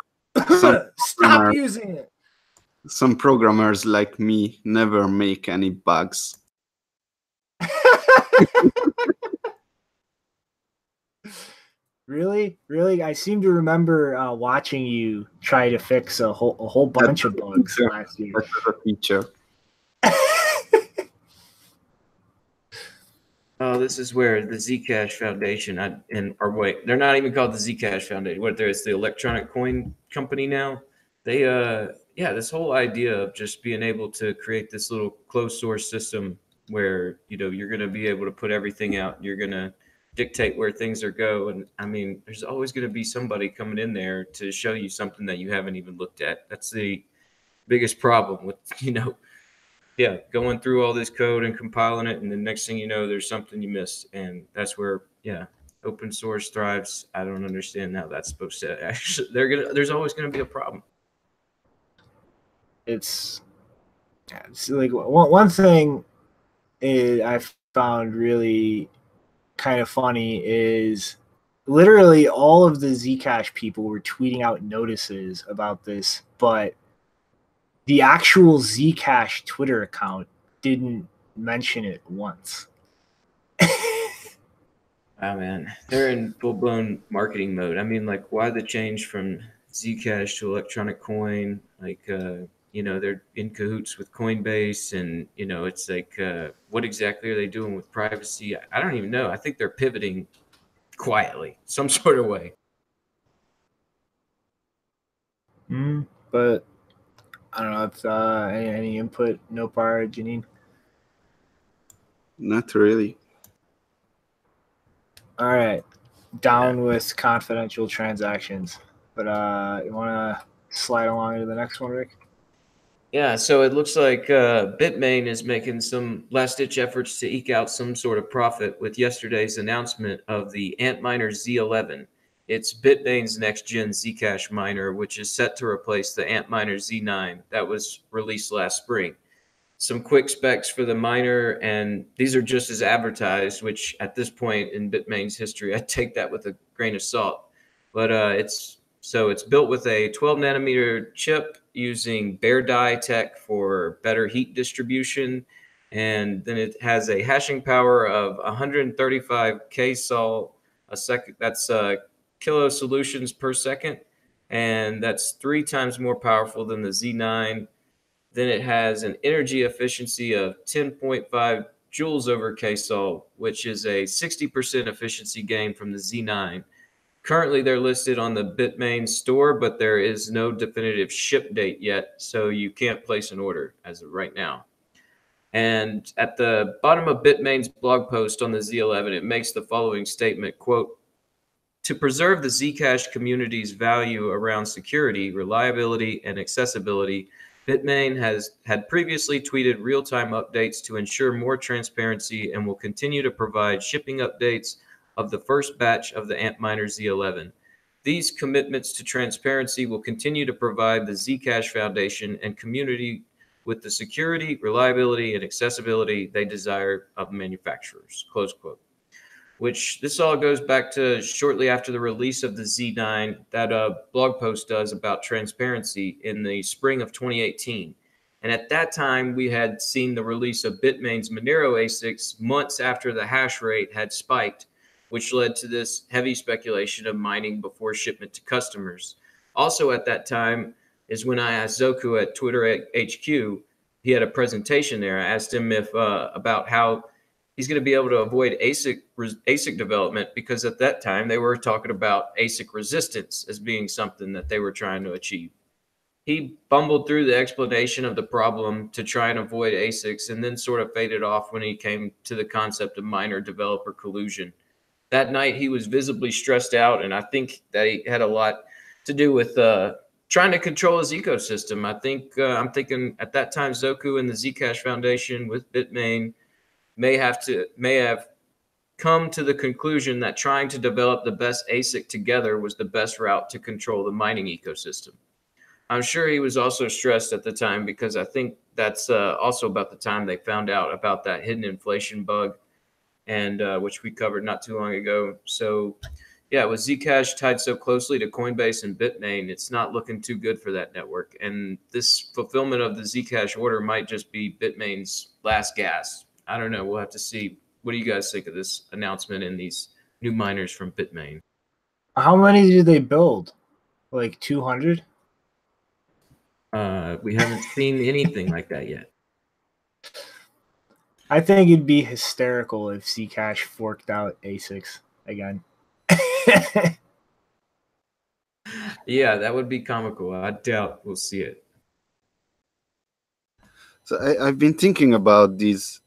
Some Stop using it. Some programmers like me never make any bugs. Really? I seem to remember watching you try to fix a whole bunch of bugs last year. That's a feature. Oh, this is where the Zcash Foundation, or wait, they're not even called the Zcash Foundation. What there is, the electronic coin company now. They, yeah, this whole idea of just being able to create this little closed source system where, you know, you're going to be able to put everything out. You're going to dictate where things are go. And I mean, there's always going to be somebody coming in there to show you something that you haven't even looked at. That's the biggest problem with, you know, yeah, going through all this code and compiling it, and the next thing you know, there's something you missed, and that's where, yeah, open source thrives. I don't understand how that's supposed to actually. There's always gonna be a problem. It's like one thing I found really kind of funny is literally all of the Zcash people were tweeting out notices about this, but the actual Zcash Twitter account didn't mention it once. Oh man, they're in full-blown marketing mode. I mean, like, why the change from Zcash to electronic coin? Like, you know, they're in cahoots with Coinbase, and you know, it's like, what exactly are they doing with privacy? I don't even know. I think they're pivoting quietly, some sort of way. But I don't know. If any input, no par, Janine? Not really. All right. Down with confidential transactions. But you want to slide along to the next one, Rick? Yeah, so it looks like Bitmain is making some last-ditch efforts to eke out some sort of profit with yesterday's announcement of the Antminer Z11. It's Bitmain's next-gen Zcash miner, which is set to replace the Antminer Z9 that was released last spring. Some quick specs for the miner, and these are just as advertised, which at this point in Bitmain's history, I take that with a grain of salt. But it's built with a 12 nanometer chip using bare die tech for better heat distribution, and then it has a hashing power of 135 ksol a second. That's kilo solutions per second, and that's 3 times more powerful than the Z9. Then it has an energy efficiency of 10.5 joules over ksol, which is a 60% efficiency gain from the Z9. Currently, they're listed on the Bitmain store, but there is no definitive ship date yet, so you can't place an order as of right now. And at the bottom of Bitmain's blog post on the Z11, it makes the following statement, quote, "To preserve the Zcash community's value around security, reliability, and accessibility, Bitmain had previously tweeted real-time updates to ensure more transparency and will continue to provide shipping updates of the first batch of the Antminer Z11. These commitments to transparency will continue to provide the Zcash Foundation and community with the security, reliability, and accessibility they desire of manufacturers, close quote. Which this all goes back to shortly after the release of the Z9, that blog post does about transparency in the spring of 2018. And at that time, we had seen the release of Bitmain's Monero ASICs months after the hash rate had spiked, which led to this heavy speculation of mining before shipment to customers. Also at that time is when I asked Zoku at Twitter HQ, he had a presentation there. I asked him if about how he's going to be able to avoid ASIC development, because at that time they were talking about ASIC resistance as being something that they were trying to achieve. He bumbled through the explanation of the problem to try and avoid ASICs, and then sort of faded off when he came to the concept of miner-developer collusion. That night, he was visibly stressed out, and I think that he had a lot to do with trying to control his ecosystem. I'm thinking at that time, Zoku and the Zcash Foundation with Bitmain may have come to the conclusion that trying to develop the best ASIC together was the best route to control the mining ecosystem. I'm sure he was also stressed at the time, because I think that's also about the time they found out about that hidden inflation bug, and which we covered not too long ago. So yeah, with Zcash tied so closely to Coinbase and Bitmain, it's not looking too good for that network. And this fulfillment of the Zcash order might just be Bitmain's last gas. I don't know. We'll have to see. What do you guys think of this announcement and these new miners from Bitmain? How many did they build? Like 200? We haven't seen anything like that yet. I think it'd be hysterical if Zcash forked out ASICs again. Yeah, that would be comical. I doubt we'll see it. So I've been thinking about these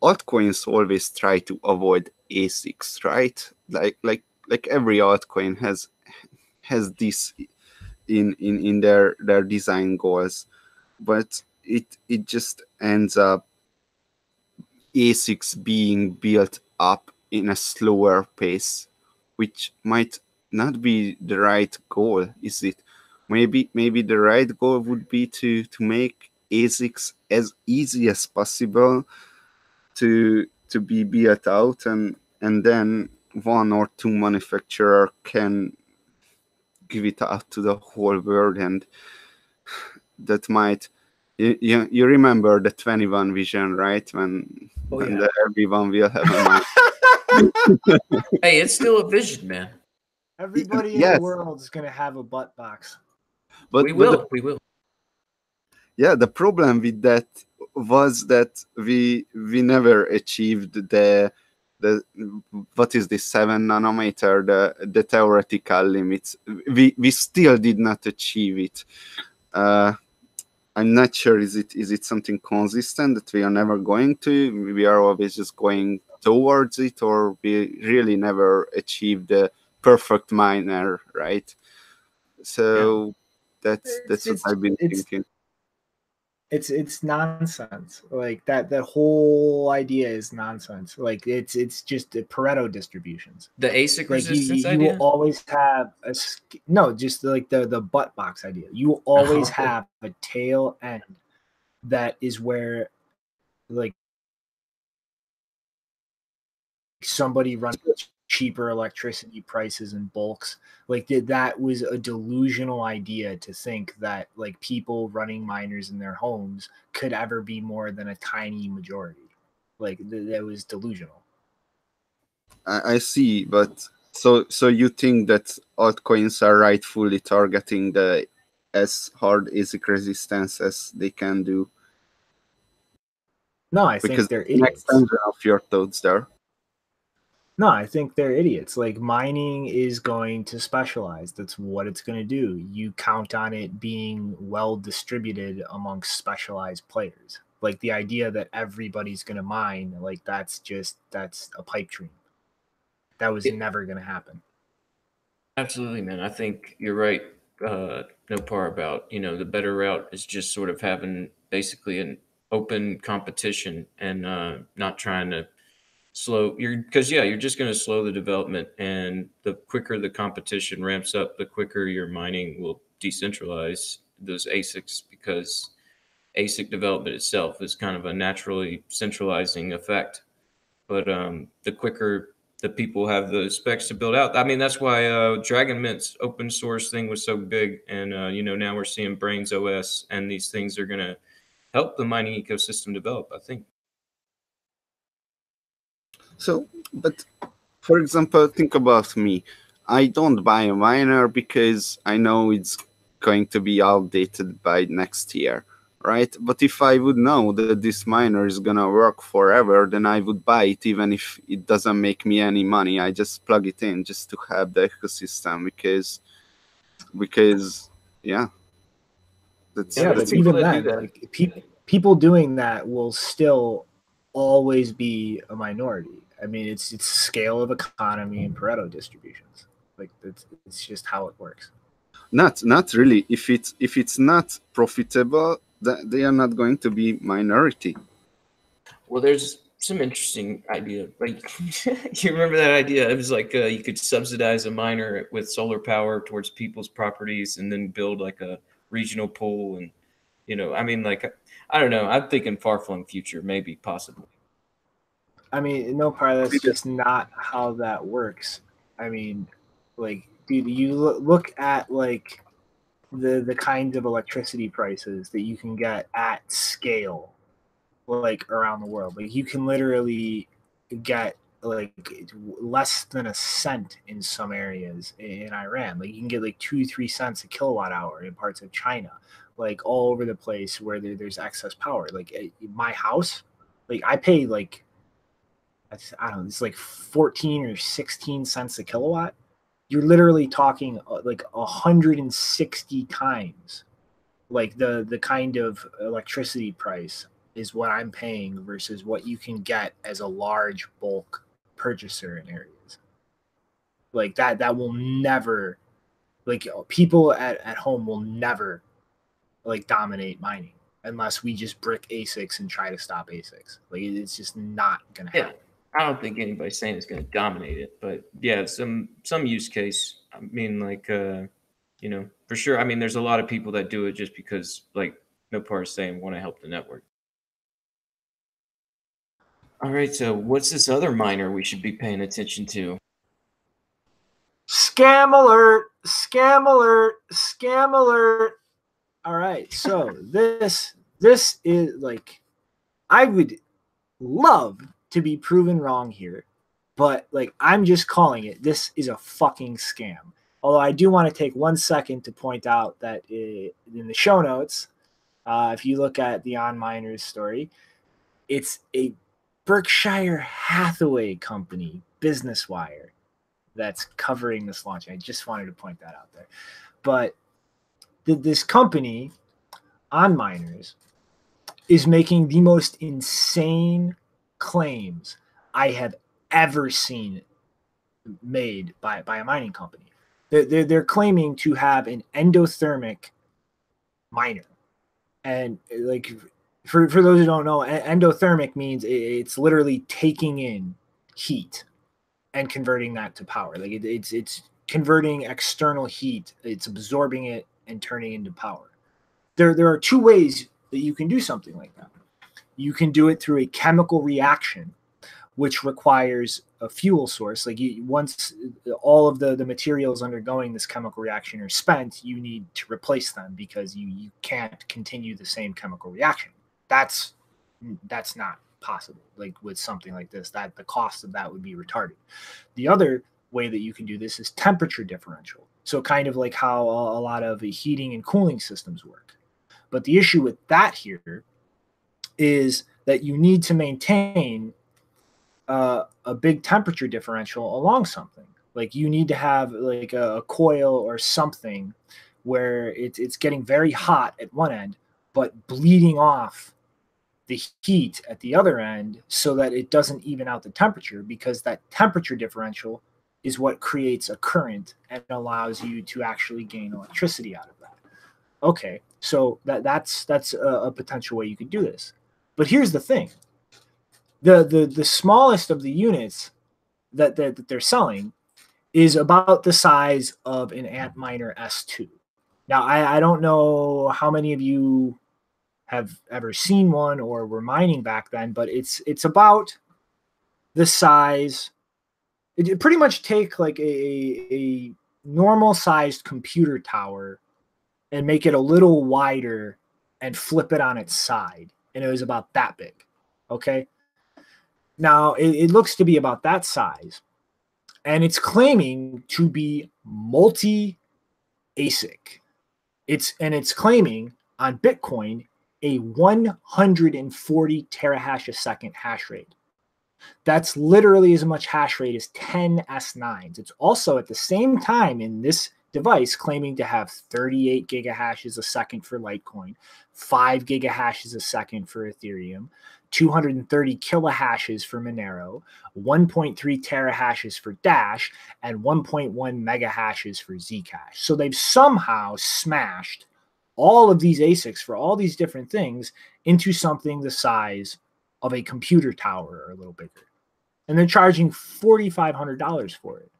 altcoins. Always try to avoid ASICs, right? Like every altcoin has this in their design goals, but it just ends up ASICs being built up in a slower pace, which might not be the right goal, is it? Maybe the right goal would be to make ASICs as easy as possible to be built out, and then one or two manufacturer can give it out to the whole world. And that might, you remember the 21 vision, right? When everyone will have a mind. Hey, it's still a vision, man. Everybody in the world is going to have a butt box. But we will. Yeah, the problem with that was that we never achieved the what is this 7 nanometer, the theoretical limits. We still did not achieve it. I'm not sure, is it something consistent that we are never going to? We are always just going towards it, or we really never achieved the perfect miner, right? So that's what I've been thinking. It's nonsense. Like that whole idea is nonsense. Like it's just Pareto distributions. The ASIC like resistance you idea? will always have just like the butt box idea. You will always have a tail end that is where like somebody runs cheaper electricity prices in bulks. Like that was a delusional idea to think that like people running miners in their homes could ever be more than a tiny majority. Like that was delusional. I see, but so you think that altcoins are rightfully targeting the as hard ASIC resistance as they can do? No, I think they're idiots. Of your thoughts there. No, I think they're idiots. Like mining is going to specialize. That's what it's going to do. You count on it being well distributed amongst specialized players. Like the idea that everybody's going to mine, like that's a pipe dream. That was never going to happen. Absolutely, man. I think you're right. No part about, the better route is just sort of having basically an open competition and not trying to you're just going to slow the development, and the quicker the competition ramps up, the quicker your mining will decentralize those ASICs, because ASIC development itself is kind of a naturally centralizing effect. But the quicker the people have the specs to build out, I mean, that's why Dragon Mint's open source thing was so big. And, now we're seeing Brains OS, and these things are going to help the mining ecosystem develop, I think. So, but for example, think about me. I don't buy a miner because I know it's going to be outdated by next year, right? But if I would know that this miner is gonna work forever, then I would buy it even if it doesn't make me any money. I just plug it in just to have the ecosystem because yeah. But people even that do then, that. like, people doing that will still always be a minority. I mean, it's scale of economy and Pareto distributions. Like it's just how it works. Not really. If it's not profitable, they are not going to be minority. Well, there's some interesting idea. Like, you remember that idea? It was like you could subsidize a miner with solar power towards people's properties, and then build like a regional pool. And I mean, like, I don't know. I'm thinking far-flung future, maybe, possibly. I mean, no, part that's just not how that works. I mean, like, dude, you look at like the kind of electricity prices that you can get at scale, like around the world. Like, you can literally get like less than a cent in some areas in Iran. Like, you can get like 2-3 cents a kilowatt hour in parts of China, like all over the place where there's excess power. Like, my house, like I pay like, I don't know, it's like 14 or 16 cents a kilowatt. You're literally talking like 160 times like the kind of electricity price is what I'm paying versus what you can get as a large bulk purchaser in areas. Like that will never, like, people at home will never like dominate mining unless we just brick ASICs and try to stop ASICs. Like, it's just not gonna happen. I don't think anybody's saying it's going to dominate it, but yeah, some use case. I mean, like, for sure. I mean, there's a lot of people that do it just because, like, no part is saying want to help the network. All right, so what's this other miner we should be paying attention to? Scam alert! Scam alert! Scam alert! All right, so this is like, I would love to be proven wrong here, but like, I'm just calling it. This is a fucking scam. Although I do want to take 1 second to point out that in the show notes, if you look at the On Miners story, it's a Berkshire Hathaway company, Business Wire, that's covering this launch. I just wanted to point that out there. But this company, On Miners, is making the most insane claims I have ever seen made by a mining company. They're claiming to have an endothermic miner. And like, for those who don't know, endothermic means it's literally taking in heat and converting that to power. Like, it's converting external heat, it's absorbing it and turning into power. There are two ways that you can do something like that. You can do it through a chemical reaction, which requires a fuel source. Like, once all of the materials undergoing this chemical reaction are spent, you need to replace them because you can't continue the same chemical reaction. That's not possible. Like, with something like this, that the cost of that would be retarded. The other way that you can do this is temperature differential. So kind of like how a lot of heating and cooling systems work. But the issue with that here is that you need to maintain a big temperature differential along something. Like, you need to have like a coil or something where it's getting very hot at one end, but bleeding off the heat at the other end so that it doesn't even out the temperature, because that temperature differential is what creates a current and allows you to actually gain electricity out of that. Okay, so that's a potential way you could do this. But here's the thing. The smallest of the units that they're selling is about the size of an Antminer S2. Now, I don't know how many of you have ever seen one or were mining back then, but it's about the size. It pretty much take like a normal sized computer tower and make it a little wider and flip it on its side. And it was about that big. Okay. Now it looks to be about that size. And it's claiming to be multi ASIC. It's claiming on Bitcoin a 140 terahash a second hash rate. That's literally as much hash rate as 10 S9s. It's also at the same time in this device claiming to have 38 gigahashes a second for Litecoin, 5 gigahashes a second for Ethereum, 230 kilohashes for Monero, 1.3 terahashes for Dash, and 1.1 megahashes for Zcash. So they've somehow smashed all of these ASICs for all these different things into something the size of a computer tower or a little bigger. And they're charging $4,500 for it.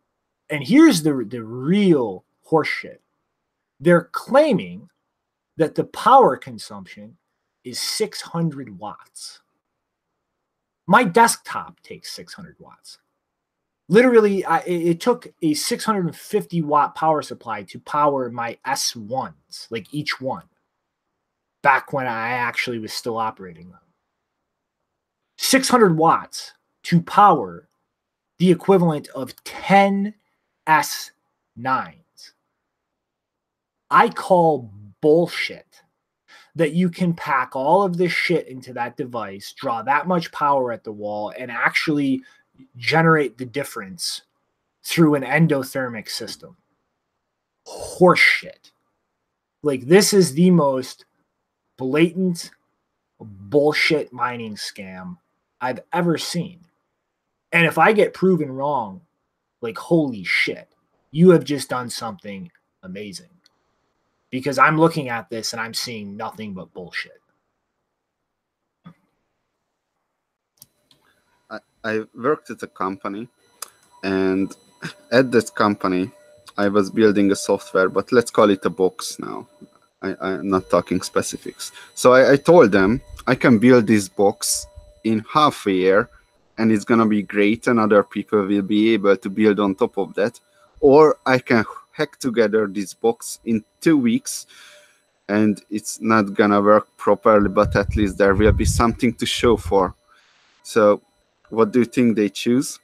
And here's the real horseshit. They're claiming that the power consumption is 600 watts. My desktop takes 600 watts. Literally, it took a 650 watt power supply to power my S1s, like each one, back when I actually was still operating them. 600 watts to power the equivalent of 10 S9s. I call bullshit that you can pack all of this shit into that device, draw that much power at the wall, and actually generate the difference through an endothermic system. Horseshit. Like, this is the most blatant bullshit mining scam I've ever seen. And if I get proven wrong, like, holy shit, you have just done something amazing. Because I'm looking at this and I'm seeing nothing but bullshit. I worked at a company, and at that company, I was building a software, but let's call it a box now. I'm not talking specifics. So I told them I can build this box in half a year, and it's going to be great, and other people will be able to build on top of that. Or I can hack together this box in 2 weeks, and it's not going to work properly, but at least there will be something to show for. So what do you think they choose?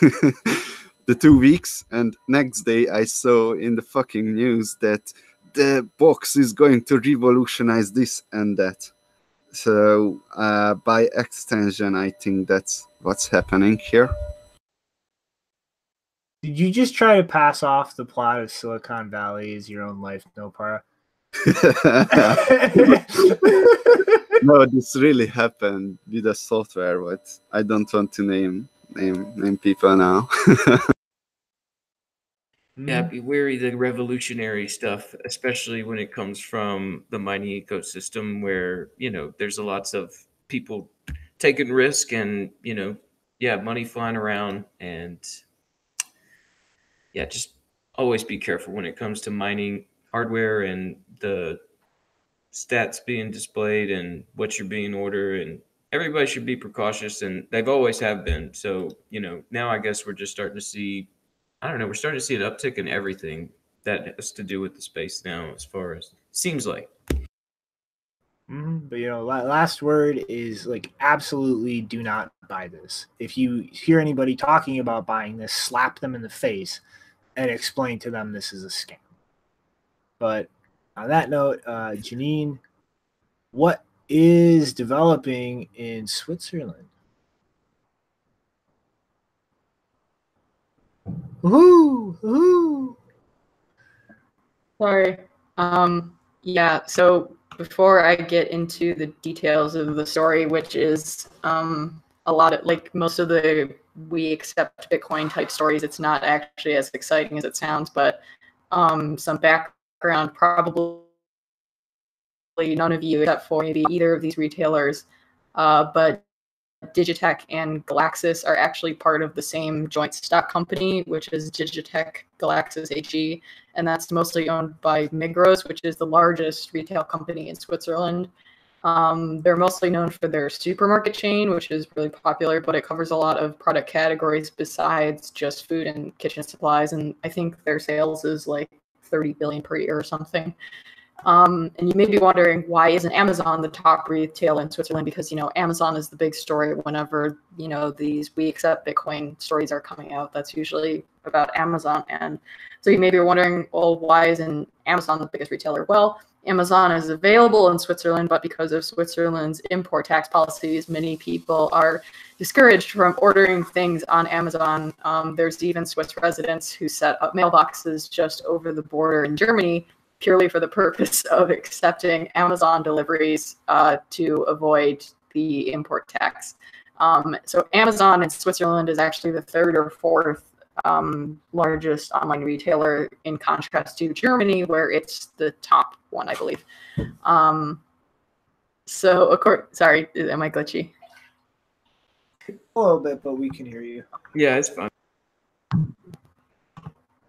The 2 weeks, and next day I saw in the fucking news that the box is going to revolutionize this and that. So by extension, I think that's what's happening here. Did you just try to pass off the plot of Silicon Valley as your own life, Nopara? No, this really happened with a software, but I don't want to name people now. Yeah, be wary of the revolutionary stuff, especially when it comes from the mining ecosystem where, you know, there's lots of people taking risk and, you know, yeah, money flying around. And yeah, just always be careful when it comes to mining hardware and the stats being displayed and what you're being ordered. And everybody should be precautious, and they've always have been. So, you know, now I guess we're just starting to see, I don't know, we're starting to see an uptick in everything that has to do with the space now, as far as seems like. But, you know, last word is, like, absolutely do not buy this. If you hear anybody talking about buying this, slap them in the face and explain to them this is a scam. But on that note, Janine, what is developing in Switzerland? Woohoo! Woohoo! Sorry. Yeah, so before I get into the details of the story, which is a lot of, like, most of the we accept Bitcoin type stories, it's not actually as exciting as it sounds, but some background, probably none of you except for maybe either of these retailers, but Digitech and Galaxis are actually part of the same joint stock company, which is Digitech Galaxis AG, and that's mostly owned by Migros, which is the largest retail company in Switzerland. They're mostly known for their supermarket chain, which is really popular, but it covers a lot of product categories besides just food and kitchen supplies. And I think their sales is like 30 billion per year or something. And you may be wondering, why isn't Amazon the top retail in Switzerland? Because, Amazon is the big story whenever, these we accept Bitcoin stories are coming out. That's usually about Amazon. And so you may be wondering, well, why isn't Amazon the biggest retailer? Well, Amazon is available in Switzerland, but because of Switzerland's import tax policies, many people are discouraged from ordering things on Amazon. There's even Swiss residents who set up mailboxes just over the border in Germany purely for the purpose of accepting Amazon deliveries to avoid the import tax. So Amazon in Switzerland is actually the third or fourth largest online retailer, in contrast to Germany, where it's the top one, I believe. So, of course, sorry, am I glitchy? A little bit, but we can hear you. Yeah, it's fine.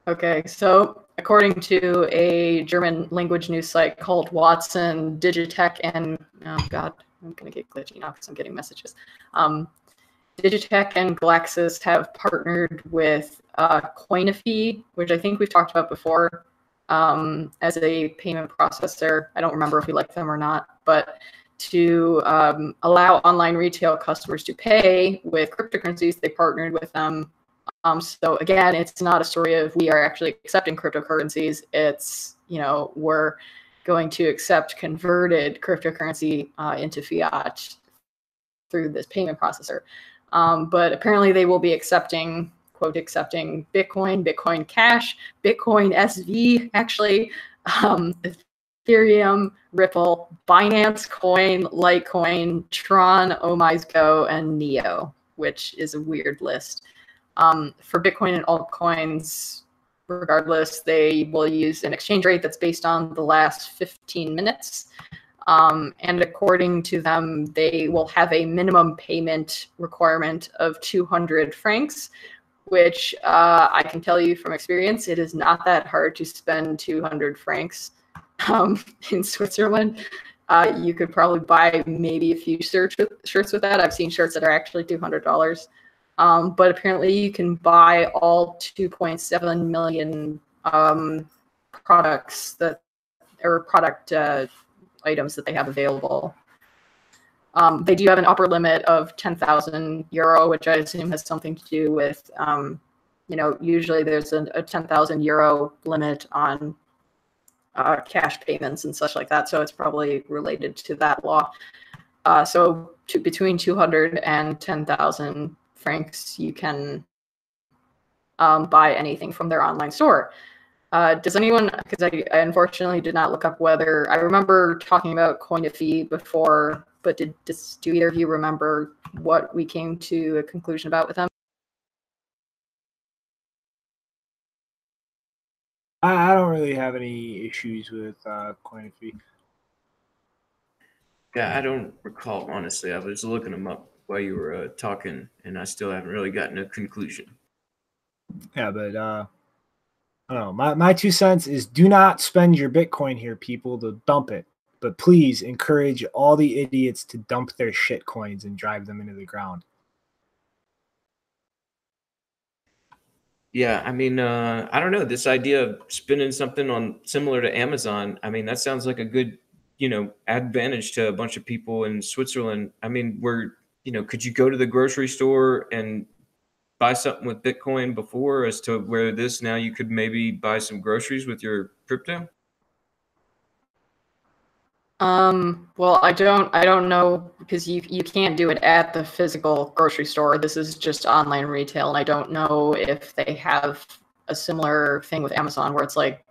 Okay, so according to a German language news site called Watson, Digitech, and oh god, I'm gonna get glitchy now because I'm getting messages. Digitech and Galaxis have partnered with Coinify, which I think we've talked about before, as a payment processor. I don't remember if we like them or not, but to allow online retail customers to pay with cryptocurrencies, they partnered with them. So again, it's not a story of we are actually accepting cryptocurrencies. It's, we're going to accept converted cryptocurrency into fiat through this payment processor. But apparently they will be accepting, quote, accepting Bitcoin, Bitcoin Cash, Bitcoin SV, actually, Ethereum, Ripple, Binance Coin, Litecoin, Tron, OmiseGo, and Neo, which is a weird list. For Bitcoin and altcoins, regardless, they will use an exchange rate that's based on the last 15 minutes. And according to them, they will have a minimum payment requirement of 200 francs, which I can tell you from experience, it is not that hard to spend 200 francs in Switzerland. You could probably buy maybe a few shirts with that. I've seen shirts that are actually $200. But apparently you can buy all 2.7 million products product items that they have available. They do have an upper limit of 10,000 euro, which I assume has something to do with, usually there's a 10,000 euro limit on cash payments and such like that. So it's probably related to that law. So between 200 and 10,000 francs, you can buy anything from their online store. Does anyone, because I unfortunately did not look up whether, I remember talking about Coinify before, but do either of you remember what we came to a conclusion about with them? I don't really have any issues with Coinify. Yeah, I don't recall, honestly. I was looking them up while you were talking, and I still haven't really gotten a conclusion. Yeah, but I don't know. My 2 cents is do not spend your Bitcoin here, people, to dump it. But please encourage all the idiots to dump their shit coins and drive them into the ground. Yeah, I mean, I don't know. This idea of spinning something on similar to Amazon, I mean, that sounds like a good, advantage to a bunch of people in Switzerland. I mean, could you go to the grocery store and buy something with Bitcoin before, as to where now you could maybe buy some groceries with your crypto? Well, I don't know, because you can't do it at the physical grocery store. This is just online retail, and I don't know if they have a similar thing with Amazon where it's like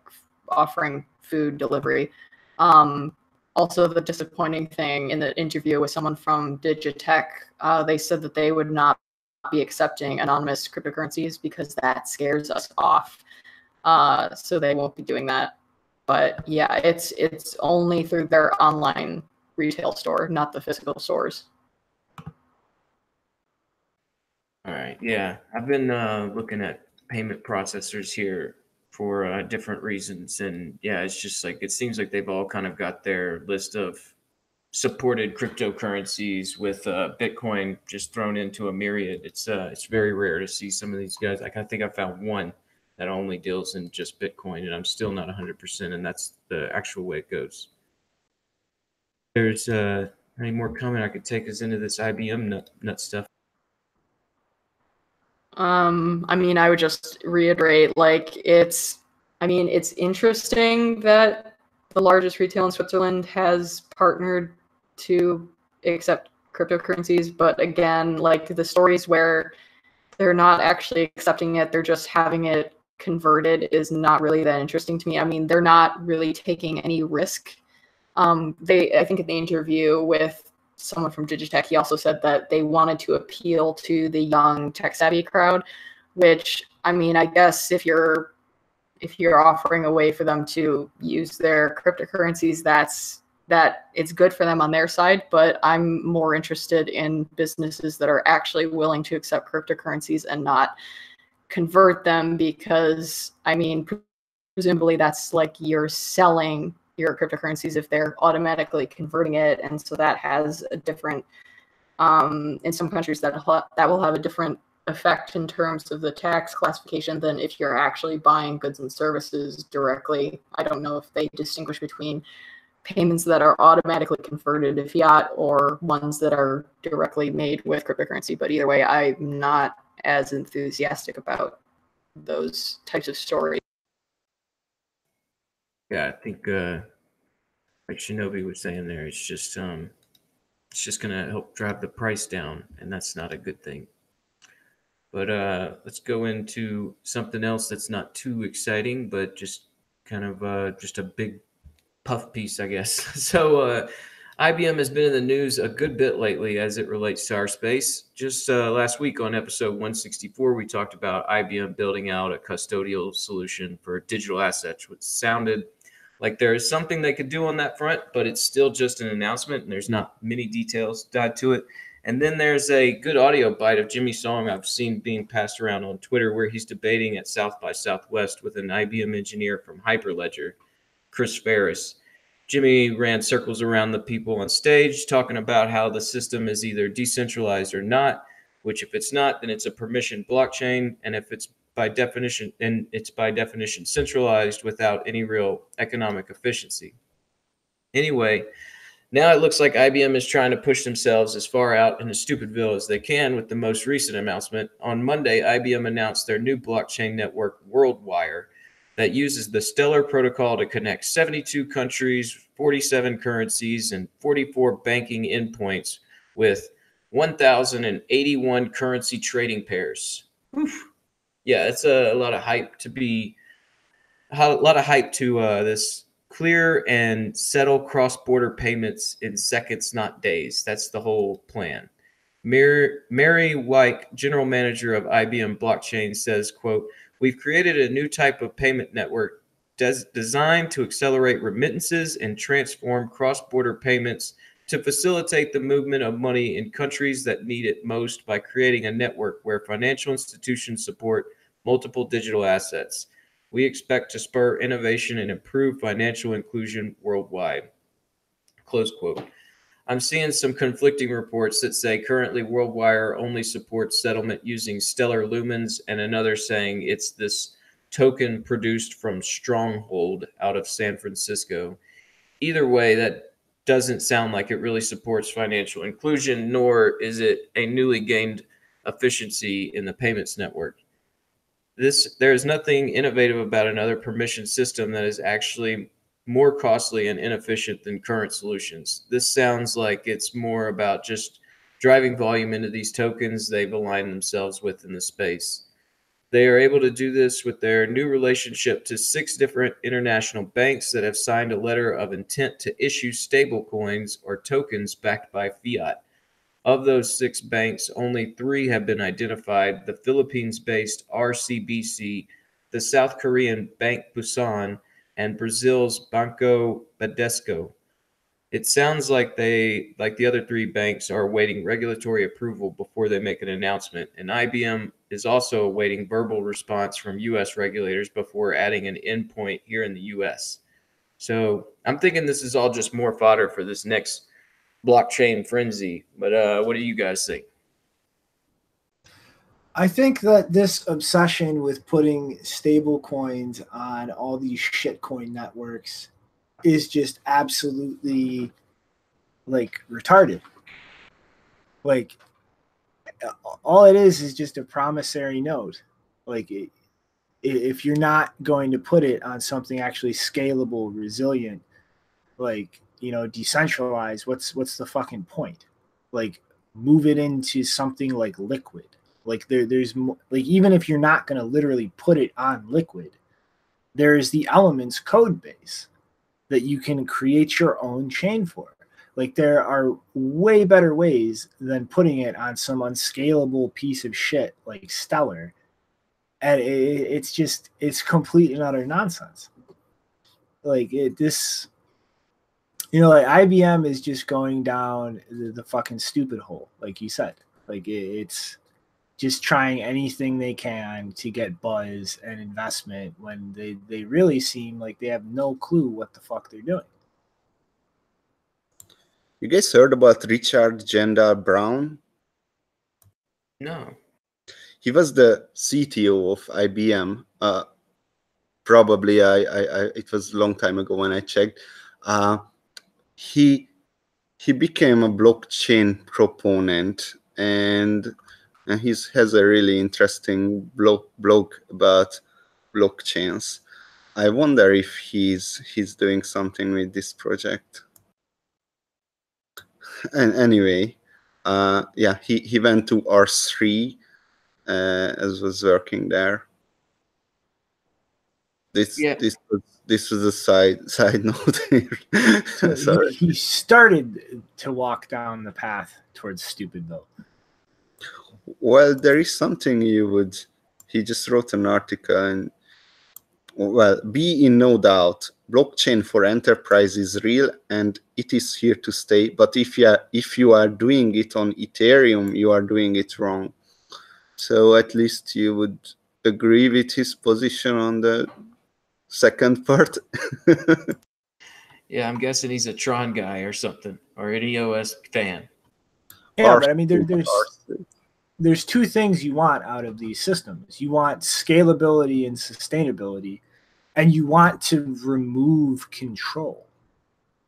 offering food delivery. Also, the disappointing thing in the interview with someone from Digitech, they said that they would not be accepting anonymous cryptocurrencies because that scares us off. So they won't be doing that. But yeah, it's only through their online retail store, not the physical stores. All right. Yeah, I've been looking at payment processors here for different reasons, and yeah, it's just like it seems like they've all kind of got their list of supported cryptocurrencies with Bitcoin just thrown into a myriad. It's very rare to see some of these guys. Like I think I found one that only deals in just Bitcoin, and I'm still not 100%, and that's the actual way it goes. There's any more comment I could take us into this IBM nut stuff? I mean, I would just reiterate, like, it's interesting that the largest retail in Switzerland has partnered to accept cryptocurrencies, but again, like the stories where they're not actually accepting it, they're just having it converted is not really that interesting to me. I mean, they're not really taking any risk. I think in the interview with someone from Digitech, he also said that they wanted to appeal to the young tech-savvy crowd, which, I mean, I guess if you're offering a way for them to use their cryptocurrencies, that it's good for them on their side. But I'm more interested in businesses that are actually willing to accept cryptocurrencies and not convert them, because, I mean, presumably that's like you're selling your cryptocurrencies if they're automatically converting it, and so that has a different in some countries that will have a different effect in terms of the tax classification than if you're actually buying goods and services directly. I don't know if they distinguish between payments that are automatically converted to fiat or ones that are directly made with cryptocurrency, but either way, I'm not as enthusiastic about those types of stories. Yeah, I think like Shinobi was saying there, it's just gonna help drive the price down, and that's not a good thing. But let's go into something else that's not too exciting, but just kind of just a big puff piece, I guess. So IBM has been in the news a good bit lately as it relates to our space. Just last week on episode 164, we talked about IBM building out a custodial solution for digital assets, which sounded like there is something they could do on that front, but it's still just an announcement, and there's not many details tied to it. And then there's a good audio bite of Jimmy Song I've seen being passed around on Twitter, where he's debating at South by Southwest with an IBM engineer from Hyperledger, Chris Ferris. Jimmy ran circles around the people on stage, talking about how the system is either decentralized or not, which if it's not, then it's a permissioned blockchain. And if it's by definition centralized without any real economic efficiency. Anyway, now it looks like IBM is trying to push themselves as far out into Stupidville as they can with the most recent announcement. On Monday, IBM announced their new blockchain network, WorldWire, that uses the Stellar protocol to connect 72 countries, 47 currencies, and 44 banking endpoints with 1,081 currency trading pairs. Oof. Yeah, it's a lot of hype to this clear and settle cross-border payments in seconds, not days. That's the whole plan. Mary Wyke, general manager of IBM Blockchain, says, quote, "We've created a new type of payment network designed to accelerate remittances and transform cross-border payments to facilitate the movement of money in countries that need it most by creating a network where financial institutions support multiple digital assets. We expect to spur innovation and improve financial inclusion worldwide." Close quote. I'm seeing some conflicting reports that say currently WorldWire only supports settlement using Stellar Lumens, and another saying it's this token produced from Stronghold out of San Francisco. Either way, that doesn't sound like it really supports financial inclusion, nor is it a newly gained efficiency in the payments network. There is nothing innovative about another permission system that is actually more costly and inefficient than current solutions. This sounds like it's more about just driving volume into these tokens they've aligned themselves with in the space. They are able to do this with their new relationship to 6 different international banks that have signed a letter of intent to issue stablecoins or tokens backed by fiat. Of those 6 banks, only 3 have been identified: the Philippines-based RCBC, the South Korean Bank Busan, and Brazil's Banco Bradesco. It sounds like the other 3 banks, are awaiting regulatory approval before they make an announcement, and IBM is also awaiting verbal response from U.S. regulators before adding an endpoint here in the U.S. So I'm thinking this is all just more fodder for this next blockchain frenzy. But what do you guys think? I think that this obsession with putting stable coins on all these shitcoin networks is just absolutely like retarded. Like all it is just a promissory note. Like if you're not going to put it on something actually scalable, resilient, like, you know, decentralized, what's the fucking point? Like move it into something like liquid. Like there's like, even if you're not going to literally put it on liquid, there's the elements code base that you can create your own chain for. Like there are way better ways than putting it on some unscalable piece of shit like Stellar. And it's complete and utter nonsense. Like this, you know, like IBM is just going down the fucking stupid hole, like you said. Like it's just trying anything they can to get buzz and investment when they really seem like they have no clue what the fuck they're doing. You guys heard about Richard Gendar Brown? No. He was the CTO of IBM. Probably it was a long time ago when I checked. He became a blockchain proponent, and he has a really interesting blog about blockchains. I wonder if he's doing something with this project. And anyway, yeah, he went to R3 as was working there. This was a side note here. So he started to walk down the path towards stupid though. Well, there is something he just wrote an article, and well, be in no doubt, blockchain for enterprise is real and it is here to stay. But if you are doing it on Ethereum, you are doing it wrong. So at least you would agree with his position on the second part. Yeah, I'm guessing he's a Tron guy or something, or an EOS fan. Yeah, but I mean, there's two things you want out of these systems. You want scalability and sustainability, and you want to remove control.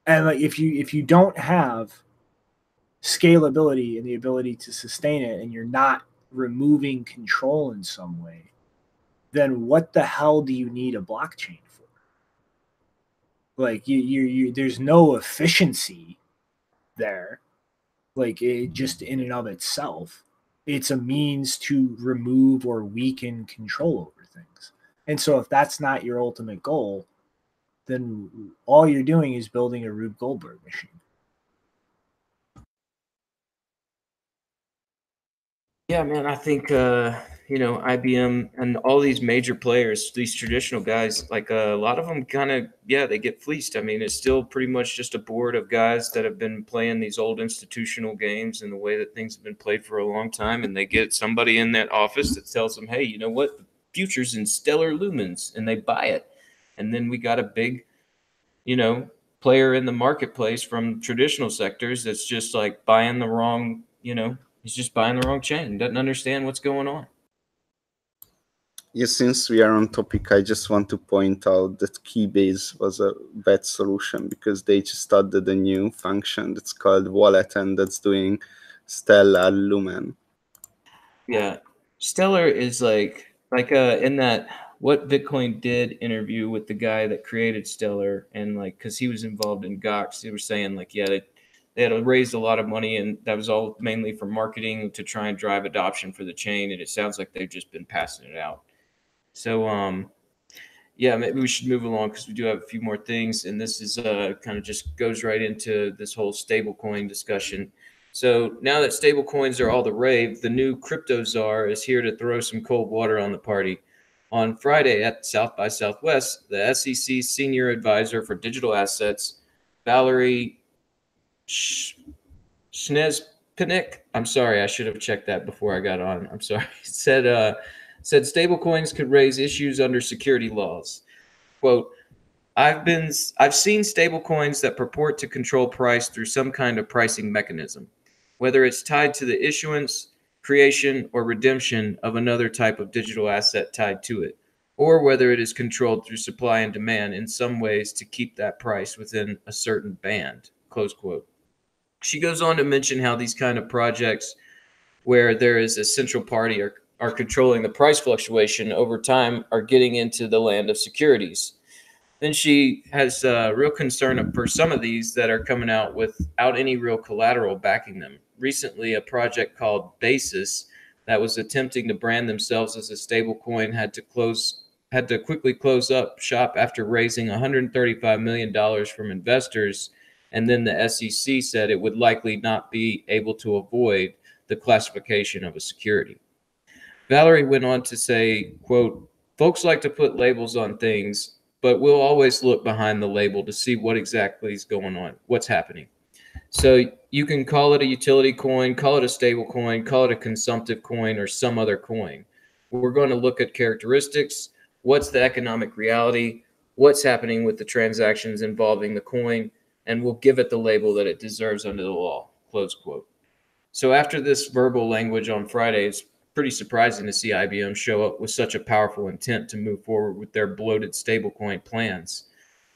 And like if you don't have scalability and the ability to sustain it, and you're not removing control in some way, then what the hell do you need a blockchain for? Like you there's no efficiency there. Like it just in and of itself, it's a means to remove or weaken control over things. And so if that's not your ultimate goal, then all you're doing is building a Rube Goldberg machine. Yeah, man, I think IBM and all these major players, these traditional guys, like a lot of them kind of, they get fleeced. I mean, it's still pretty much just a board of guys that have been playing these old institutional games in the way that things have been played for a long time, and they get somebody in that office that tells them, hey, you know what, the future's in stellar lumens, and they buy it. And then we got a big, player in the marketplace from traditional sectors that's just like buying the wrong, he's just buying the wrong chain, doesn't understand what's going on. Yes, since we are on topic, I just want to point out that Keybase was a bad solution because they just added a new function that's called wallet, and that's doing Stellar Lumen. Yeah, Stellar is like in that What Bitcoin Did interview with the guy that created Stellar, and like because he was involved in Gox, they were saying like, they had raised a lot of money, and that was all mainly for marketing to try and drive adoption for the chain. And it sounds like they've just been passing it out. So, maybe we should move along because we do have a few more things. And this is kind of just goes right into this whole stablecoin discussion. So now that stablecoins are all the rave, the new Crypto Czar is here to throw some cold water on the party. On Friday at South by Southwest, the SEC senior advisor for digital assets, Valerie Schnezpinick, I'm sorry, I should have checked that before I got on. I'm sorry. Said stablecoins could raise issues under security laws. Quote, I've seen stablecoins that purport to control price through some kind of pricing mechanism, whether it's tied to the issuance, creation, or redemption of another type of digital asset tied to it, or whether it is controlled through supply and demand in some ways to keep that price within a certain band, close quote. She goes on to mention how these kind of projects where there is a central party are controlling the price fluctuation over time are getting into the land of securities. Then she has real concern for some of these that are coming out without any real collateral backing them. Recently, a project called Basis that was attempting to brand themselves as a stablecoin had to quickly close up shop after raising $135 million from investors, and then the SEC said it would likely not be able to avoid the classification of a security. Valerie went on to say, quote, "Folks like to put labels on things, but we'll always look behind the label to see what exactly is going on, what's happening. So you can call it a utility coin, call it a stable coin, call it a consumptive coin, or some other coin. We're going to look at characteristics, what's the economic reality, what's happening with the transactions involving the coin, and we'll give it the label that it deserves under the law," close quote. So after this verbal language on Friday, it's pretty surprising to see IBM show up with such a powerful intent to move forward with their bloated stablecoin plans.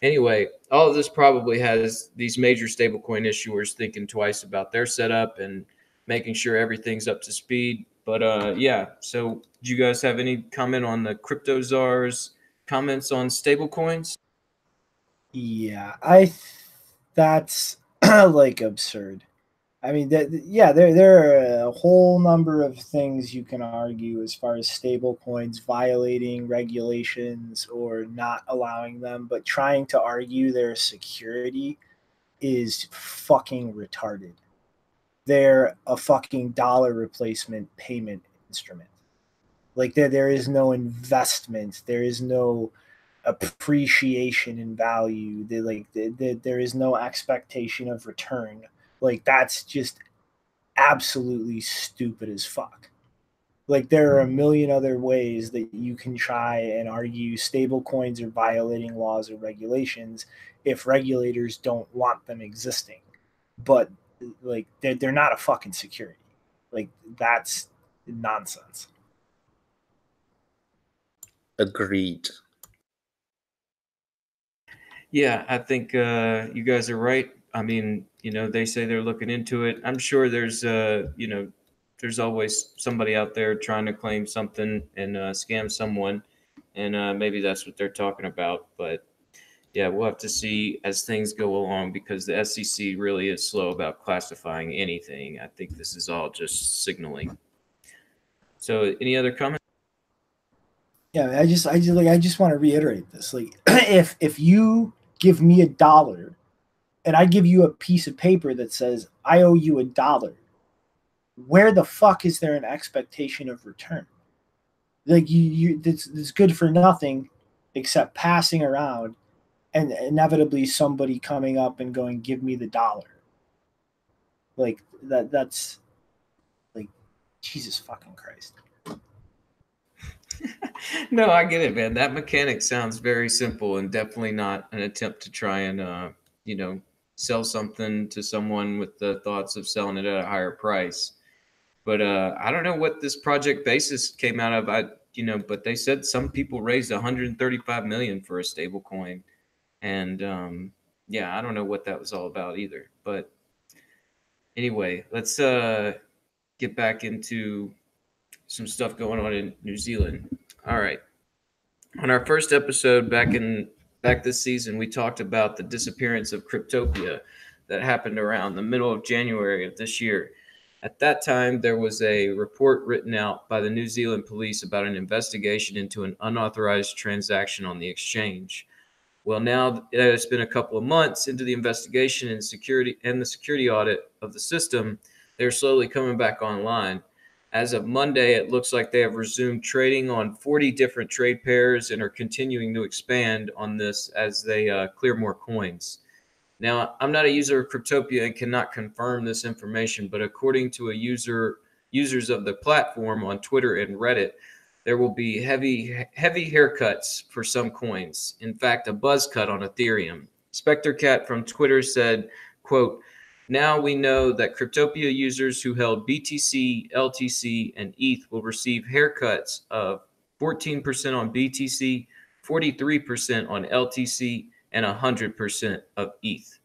Anyway, all of this probably has these major stablecoin issuers thinking twice about their setup and making sure everything's up to speed. But yeah, so do you guys have any comment on the Crypto Czar's comments on stablecoins? Yeah, that's like absurd. I mean, yeah, there are a whole number of things you can argue as far as stable coins violating regulations or not allowing them, but trying to argue their security is fucking retarded. They're a fucking dollar replacement payment instrument. Like there is no investment. There is no appreciation in value. There is no expectation of return. Like that's just absolutely stupid as fuck. Like there are a million other ways that you can try and argue stable coins are violating laws or regulations if regulators don't want them existing. But like they're not a fucking security. Like that's nonsense. Agreed. Yeah, I think you guys are right. I mean, they say they're looking into it. I'm sure there's, there's always somebody out there trying to claim something and scam someone. And maybe that's what they're talking about. But yeah, we'll have to see as things go along because the SEC really is slow about classifying anything. I think this is all just signaling. So any other comments? Yeah, I just want to reiterate this. Like if you give me $1 and I give you a piece of paper that says I owe you $1, where the fuck is there an expectation of return? Like it's good for nothing except passing around and inevitably somebody coming up and going, give me the $1. Like that's like Jesus fucking Christ. No, I get it, man. That mechanic sounds very simple and definitely not an attempt to try and, sell something to someone with the thoughts of selling it at a higher price. But I don't know what this project Basis came out of. But they said some people raised 135 million for a stable coin. And yeah, I don't know what that was all about either. But anyway, let's get back into some stuff going on in New Zealand. All right. On our first episode back this season, we talked about the disappearance of Cryptopia that happened around the middle of January of this year. At that time, there was a report written out by the New Zealand police about an investigation into an unauthorized transaction on the exchange. Well, now it's been a couple of months into the investigation and the security audit of the system. They're slowly coming back online. As of Monday, it looks like they have resumed trading on 40 different trade pairs and are continuing to expand on this as they clear more coins. Now, I'm not a user of Cryptopia and cannot confirm this information, but according to users of the platform on Twitter and Reddit, there will be heavy haircuts for some coins. In fact, a buzz cut on Ethereum. Spectre Cat from Twitter said, quote, now we know that Cryptopia users who held BTC, LTC, and ETH will receive haircuts of 14% on BTC, 43% on LTC, and 100% of ETH.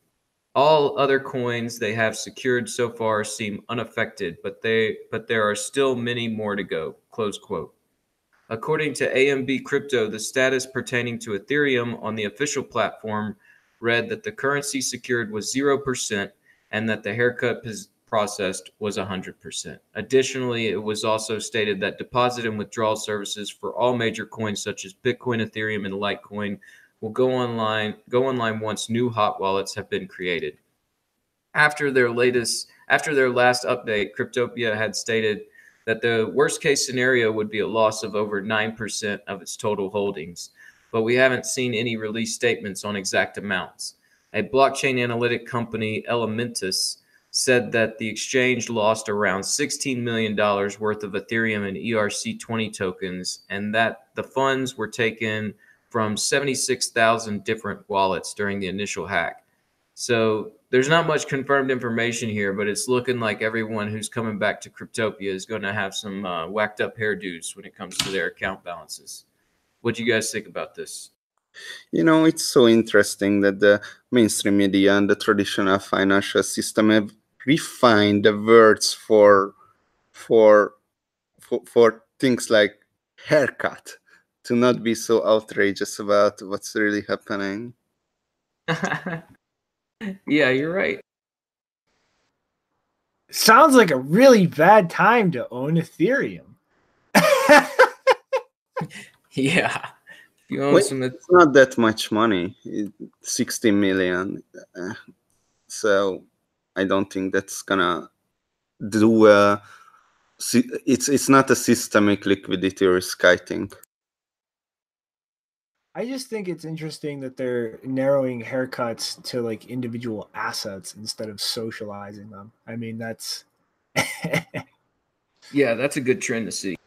All other coins they have secured so far seem unaffected, but there are still many more to go, close quote. According to AMB Crypto, the status pertaining to Ethereum on the official platform read that the currency secured was 0% and that the haircut processed was 100%. Additionally, it was also stated that deposit and withdrawal services for all major coins such as Bitcoin, Ethereum, and Litecoin will go online once new hot wallets have been created. After their last update, Cryptopia had stated that the worst case scenario would be a loss of over 9% of its total holdings, but we haven't seen any release statements on exact amounts. A blockchain analytic company, Elementus, said that the exchange lost around $16 million worth of Ethereum and ERC20 tokens, and that the funds were taken from 76,000 different wallets during the initial hack. So there's not much confirmed information here, but it's looking like everyone who's coming back to Cryptopia is going to have some whacked up hairdos when it comes to their account balances. What do you guys think about this? You know, it's so interesting that the mainstream media and the traditional financial system have refined the words for things like haircut to not be so outrageous about what's really happening. Yeah, you're right. Sounds like a really bad time to own Ethereum. Yeah. If you own Well, some, it's not that much money, 60 million. So I don't think that's gonna do. It's not a systemic liquidity risk, I think. I just think it's interesting that they're narrowing haircuts to like individual assets instead of socializing them. I mean, that's yeah, that's a good trend to see.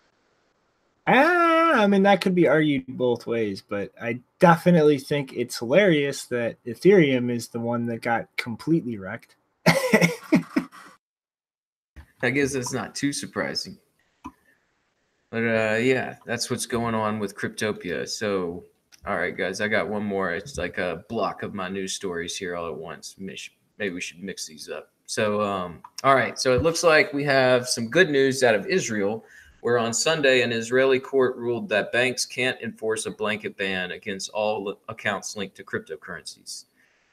I mean, that could be argued both ways, but I definitely think it's hilarious that Ethereum is the one that got completely wrecked. I guess that's not too surprising. But yeah, that's what's going on with Cryptopia. So, all right, guys, I got one more. It's like a block of my news stories here all at once. Maybe we should mix these up. So, all right. So it looks like we have some good news out of Israel, where on Sunday an Israeli court ruled that banks can't enforce a blanket ban against all accounts linked to cryptocurrencies.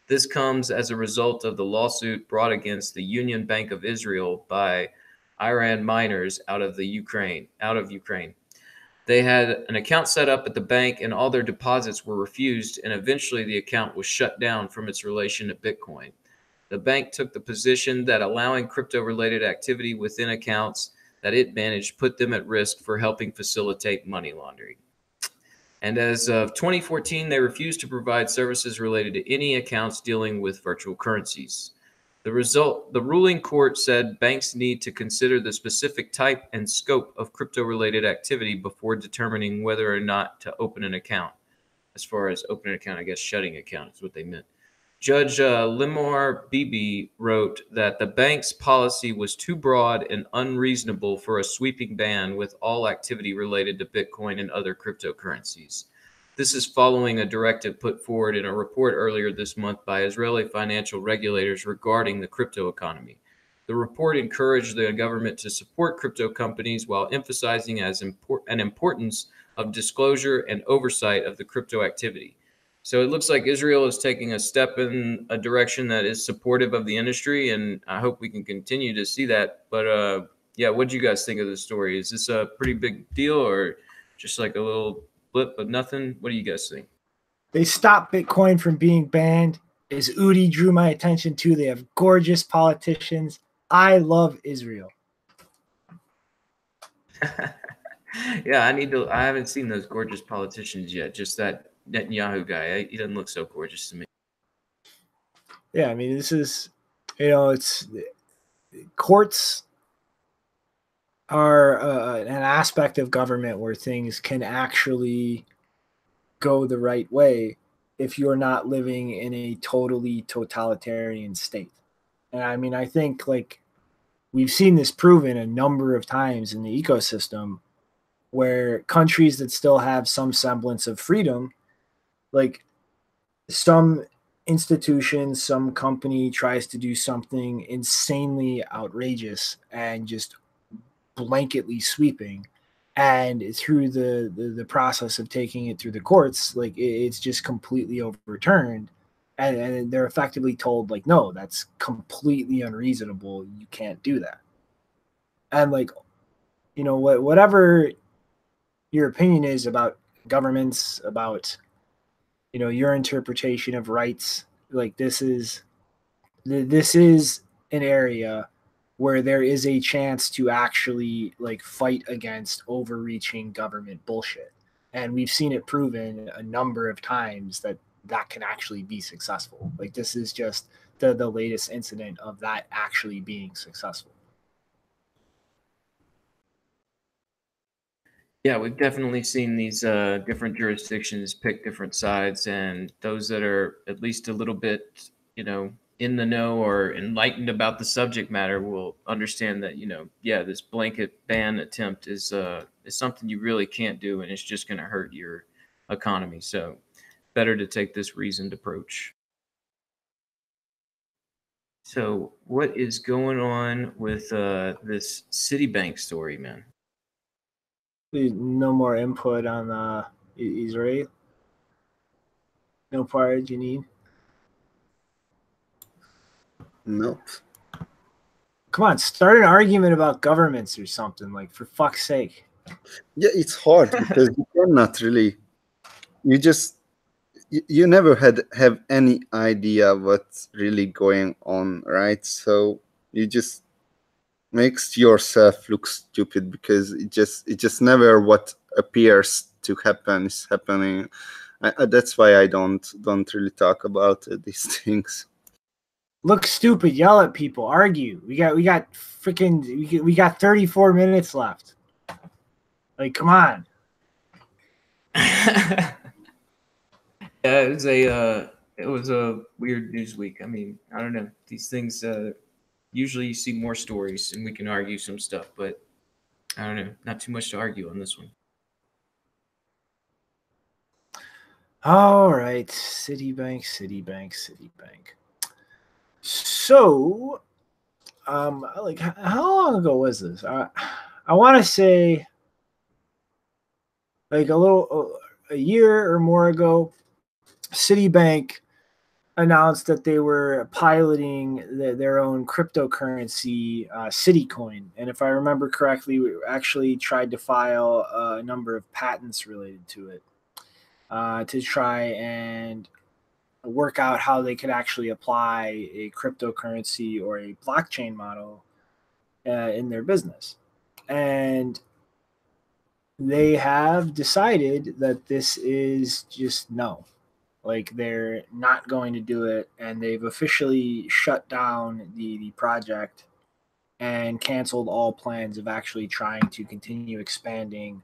This comes as a result of the lawsuit brought against the Union Bank of Israel by Iran miners out of Ukraine. They had an account set up at the bank and all their deposits were refused, and eventually the account was shut down from its relation to Bitcoin. The bank took the position that allowing crypto-related activity within accounts that it managed put them at risk for helping facilitate money laundering. And as of 2014, they refused to provide services related to any accounts dealing with virtual currencies. The ruling court said banks need to consider the specific type and scope of crypto-related activity before determining whether or not to open an account. As far as opening an account, I guess shutting an account is what they meant. Judge Limor Bibi wrote that the bank's policy was too broad and unreasonable for a sweeping ban with all activity related to Bitcoin and other cryptocurrencies. This is following a directive put forward in a report earlier this month by Israeli financial regulators regarding the crypto economy. The report encouraged the government to support crypto companies while emphasizing an importance of disclosure and oversight of the crypto activity. So it looks like Israel is taking a step in a direction that is supportive of the industry, and I hope we can continue to see that. But yeah, what do you guys think of this story? Is this a pretty big deal or just like a little blip of nothing? What do you guys think? They stopped Bitcoin from being banned. As Udi drew my attention to, they have gorgeous politicians. I love Israel. Yeah, I haven't seen those gorgeous politicians yet. Just that Netanyahu guy. He doesn't look so gorgeous to me. Yeah, I mean, this is, it's courts are an aspect of government where things can actually go the right way if you're not living in a totally totalitarian state. And I mean, I think like we've seen this proven a number of times in the ecosystem where countries that still have some semblance of freedom, like some institution, some company tries to do something insanely outrageous and just blanketly sweeping, and through the process of taking it through the courts, like it's just completely overturned, and they're effectively told like, no, that's completely unreasonable, you can't do that. And like, you know, whatever your opinion is about governments, about, you know, your interpretation of rights, like this is an area where there is a chance to actually like fight against overreaching government bullshit. And we've seen it proven a number of times that that can actually be successful. Like this is just the latest incident of that actually being successful. Yeah, we've definitely seen these different jurisdictions pick different sides, and those that are at least a little bit, you know, in the know or enlightened about the subject matter will understand that, you know, yeah, this blanket ban attempt is something you really can't do, and it's just going to hurt your economy. So, better to take this reasoned approach. So, what is going on with this Citibank story, man? No more input on Israel. No part you need. Nope. Come on, start an argument about governments or something, like, for fuck's sake. Yeah, it's hard because you cannot really. You never have any idea what's really going on, right? So you just makes yourself look stupid because it just never what appears to happen is happening. That's why I don't really talk about these things. Look stupid, yell at people, argue. We got 34 minutes left. Like, come on. Yeah, it was a weird news week. I mean, I don't know. These things usually you see more stories and we can argue some stuff, but I don't know. Not too much to argue on this one. All right, Citibank. So, like, how long ago was this? I want to say, like, a year or more ago, Citibank announced that they were piloting their own cryptocurrency, Citicoin. And if I remember correctly, we actually tried to file a number of patents related to it to try and work out how they could actually apply a cryptocurrency or a blockchain model in their business. And they have decided that this is just no. Like, they're not going to do it, and they've officially shut down the project and canceled all plans of actually trying to continue expanding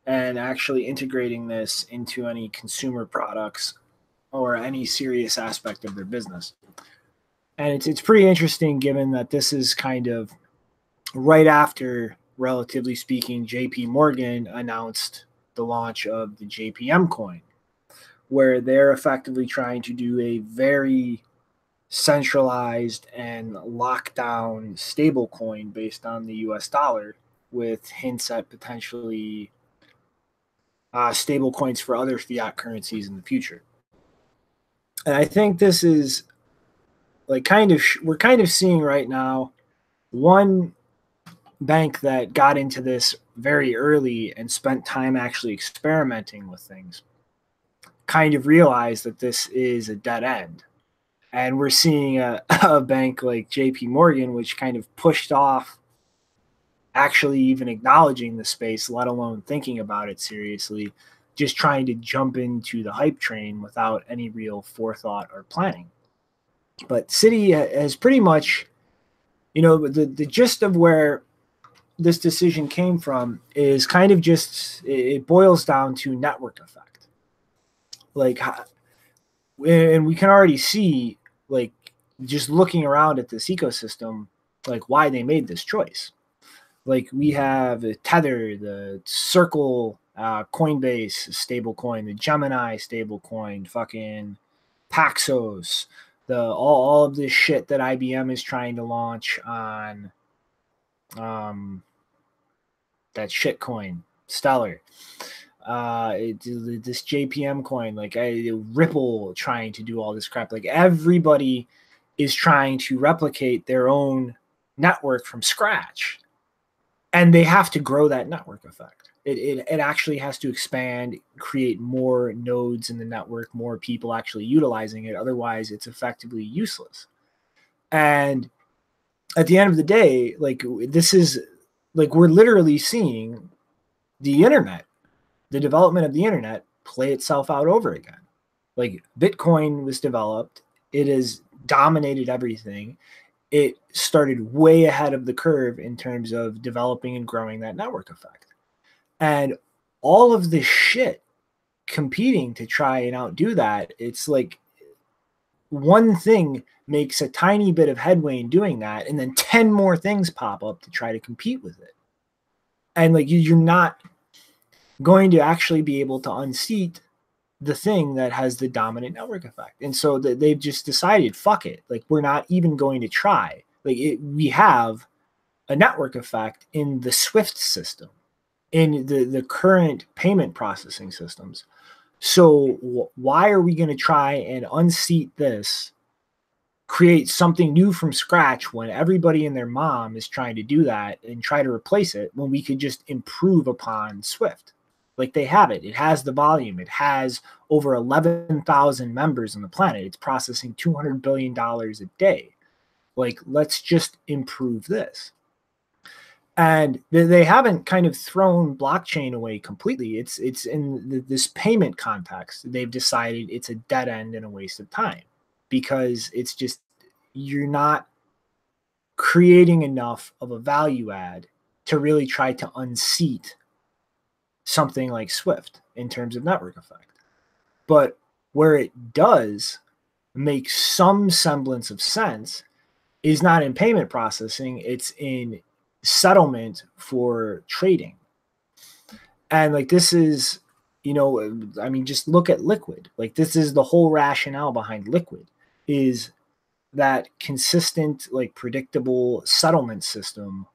and actually integrating this into any consumer products or any serious aspect of their business. And it's pretty interesting given that this is kind of right after, relatively speaking, JP Morgan announced the launch of the JPM coin, where they're effectively trying to do a very centralized and locked down stable coin based on the US dollar, with hints at potentially stable coins for other fiat currencies in the future. And I think this is like we're kind of seeing right now one bank that got into this very early and spent time actually experimenting with things kind of realized that this is a dead end. And we're seeing a bank like JP Morgan, which kind of pushed off actually even acknowledging the space, let alone thinking about it seriously, just trying to jump into the hype train without any real forethought or planning. But Citi has pretty much, you know, the gist of where this decision came from is kind of just, it boils down to network effect. Like, and we can already see, like, just looking around at this ecosystem, like why they made this choice. Like we have the Tether, the Circle, Coinbase stablecoin, the Gemini stablecoin, fucking Paxos, all of this shit that IBM is trying to launch on that shit coin, Stellar. This JPM coin, like Ripple trying to do all this crap. Like everybody is trying to replicate their own network from scratch. And they have to grow that network effect. It actually has to expand, create more nodes in the network, more people actually utilizing it. Otherwise, it's effectively useless. And at the end of the day, like this is like we're literally seeing the internet, the development of the internet play itself out over again. Like Bitcoin was developed. It has dominated everything. It started way ahead of the curve in terms of developing and growing that network effect. And all of this shit competing to try and outdo that, it's like one thing makes a tiny bit of headway in doing that, and then 10 more things pop up to try to compete with it. And like you're not going to actually be able to unseat the thing that has the dominant network effect. And so they've just decided, fuck it. Like we're not even going to try. Like we have a network effect in the SWIFT system, in the current payment processing systems. So why are we going to try and unseat this, create something new from scratch when everybody and their mom is trying to do that and try to replace it when we could just improve upon SWIFT? Like they have it. It has the volume. It has over 11,000 members on the planet. It's processing $200 billion a day. Like, let's just improve this. And they haven't kind of thrown blockchain away completely. It's in this payment context. They've decided it's a dead end and a waste of time because it's just, you're not creating enough of a value add to really try to unseat something like SWIFT in terms of network effect. But where it does make some semblance of sense is not in payment processing, it's in settlement for trading. And like this is, you know, I mean, just look at Liquid. Like this is the whole rationale behind Liquid, is that consistent, like predictable settlement system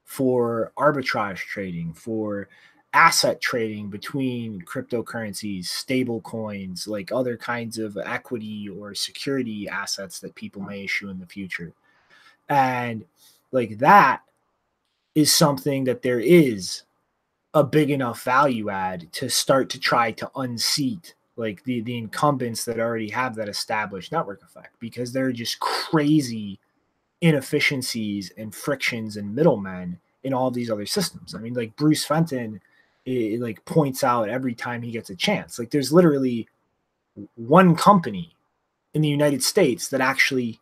for arbitrage trading, for asset trading between cryptocurrencies, stable coins, like other kinds of equity or security assets that people may issue in the future. And like that is something that there is a big enough value add to start to try to unseat like the incumbents that already have that established network effect, because they're just crazy inefficiencies and frictions and middlemen in all of these other systems. I mean, like Bruce Fenton, it like points out every time he gets a chance. Like there's literally one company in the United States that actually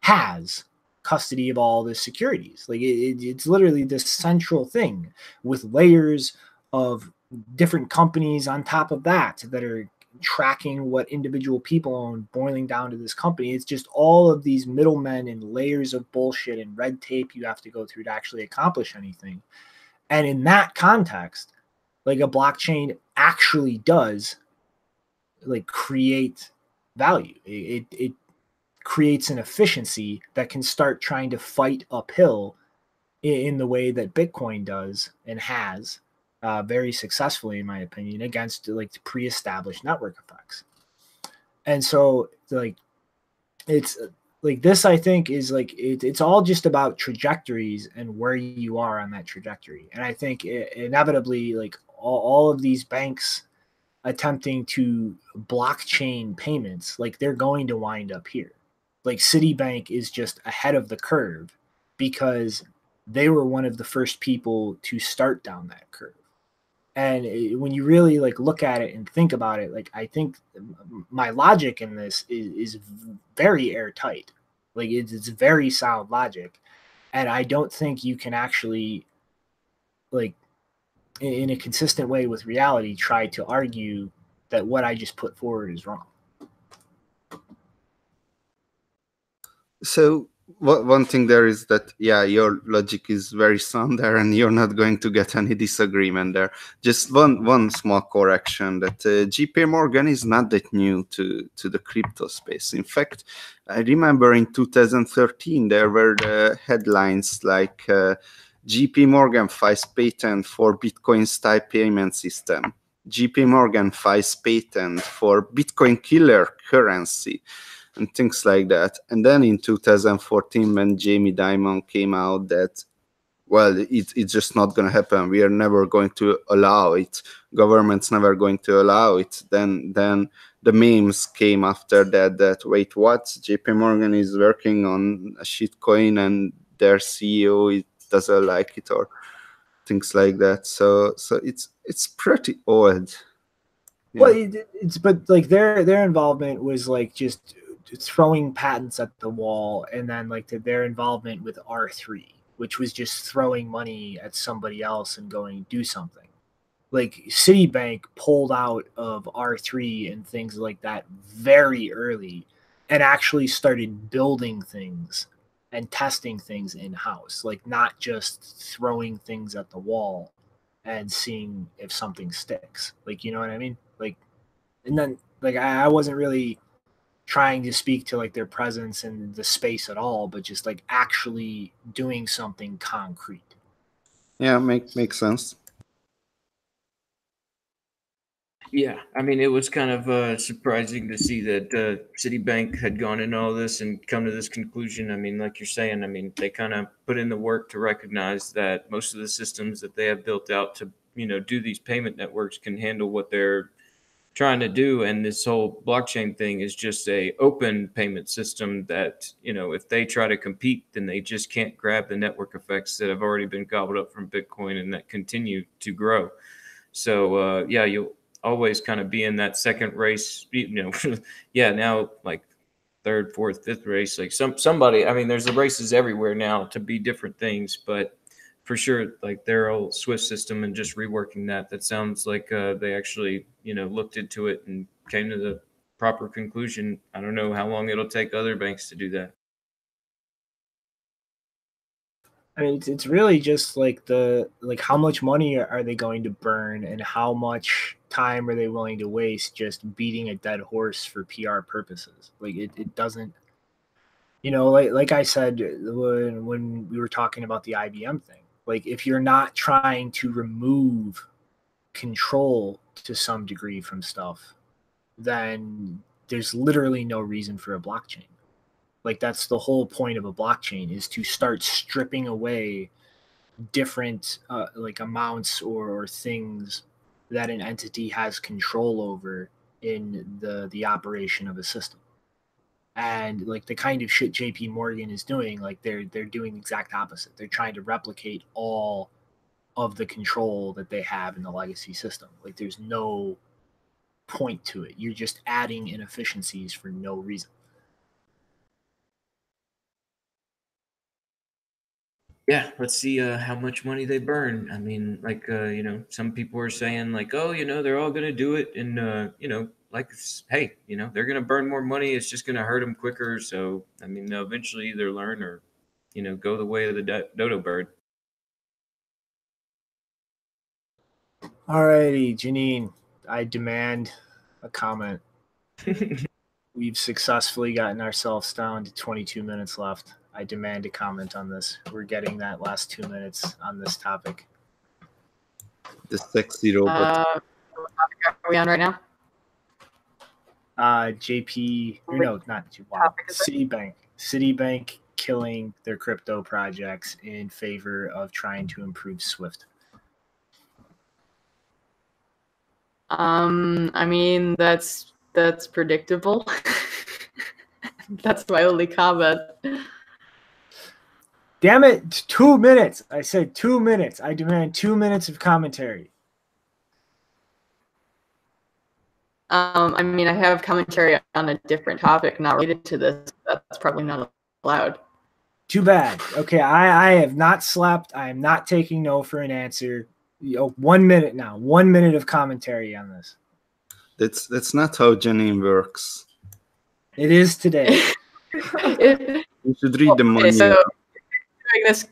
has custody of all the securities. Like it's literally this central thing with layers of different companies on top of that are tracking what individual people own, boiling down to this company. It's just all of these middlemen and layers of bullshit and red tape you have to go through to actually accomplish anything. And in that context, like a blockchain actually does like create value. It creates an efficiency that can start trying to fight uphill in the way that Bitcoin does and has very successfully, in my opinion, against like the pre-established network effects. And so like it's like this, I think, is like it's all just about trajectories and where you are on that trajectory. And I think inevitably, like all of these banks attempting to blockchain payments, like they're going to wind up here. Like Citibank is just ahead of the curve because they were one of the first people to start down that curve. And when you really like look at it and think about it, like I think my logic in this is very airtight. Like it's very sound logic. And I don't think you can actually like in a consistent way with reality, try to argue that what I just put forward is wrong. So one thing there is that, yeah, your logic is very sound there, and you're not going to get any disagreement there. Just one small correction, that JP Morgan is not that new to the crypto space. In fact, I remember in 2013 there were the headlines like JP Morgan files patent for Bitcoin's type payment system. JP Morgan files patent for Bitcoin killer currency, and things like that. And then in 2014, when Jamie Dimon came out that, well, it's just not going to happen. We are never going to allow it. Government's never going to allow it. Then the memes came after that wait, what? JP Morgan is working on a shitcoin and their CEO doesn't like it, or things like that. So it's pretty odd. Yeah. Well, it's but like their involvement was like just throwing patents at the wall, and then like their involvement with R3, which was just throwing money at somebody else and going do something. Like Citibank pulled out of R3 and things like that very early, and actually started building things and testing things in-house, like not just throwing things at the wall and seeing if something sticks. Like, you know what I mean? Like, and then like I wasn't really trying to speak to like their presence in the space at all, but just like actually doing something concrete. Yeah, makes sense. Yeah, I mean, it was kind of surprising to see that Citibank had gone into all this and come to this conclusion. I mean, like you're saying, I mean, they kind of put in the work to recognize that most of the systems that they have built out to, do these payment networks can handle what they're trying to do. And this whole blockchain thing is just a open payment system that, if they try to compete, then they just can't grab the network effects that have already been gobbled up from Bitcoin and that continue to grow. So, yeah, you'll always kind of be in that second race, yeah, now like third, fourth, fifth race, like somebody, I mean, there's the races everywhere now to be different things, but for sure, like their old Swift system and just reworking that sounds like they actually, looked into it and came to the proper conclusion. I don't know how long it'll take other banks to do that. I mean, it's really just like how much money are they going to burn, and how much time are they willing to waste just beating a dead horse for PR purposes? Like it doesn't, like I said when we were talking about the IBM thing, like if you're not trying to remove control to some degree from stuff, then there's literally no reason for a blockchain. Like that's the whole point of a blockchain, is to start stripping away different like amounts or things that an entity has control over in the operation of a system. And like the kind of shit JP Morgan is doing, like they're doing the exact opposite. They're trying to replicate all of the control that they have in the legacy system. Like there's no point to it. You're just adding inefficiencies for no reason. Yeah, let's see how much money they burn. I mean, like, some people are saying like, oh, they're all going to do it. And, like, hey, they're going to burn more money. It's just going to hurt them quicker. So, I mean, they'll eventually either learn or, go the way of the dodo bird. All righty, Janine, I demand a comment. We've successfully gotten ourselves down to 22 minutes left. I demand a comment on this. We're getting that last 2 minutes on this topic. The sexy robot. What topic are we on right now? JP, or no, not JP. Citibank killing their crypto projects in favor of trying to improve Swift. I mean, that's predictable. That's my only comment. Damn it, 2 minutes. I said 2 minutes. I demand 2 minutes of commentary. I mean, I have commentary on a different topic not related to this. That's probably not allowed. Too bad. Okay, I have not slept. I am not taking no for an answer. 1 minute now. 1 minute of commentary on this. That's not how Janine works. It is today. You should read the Okay, manual. so doing this,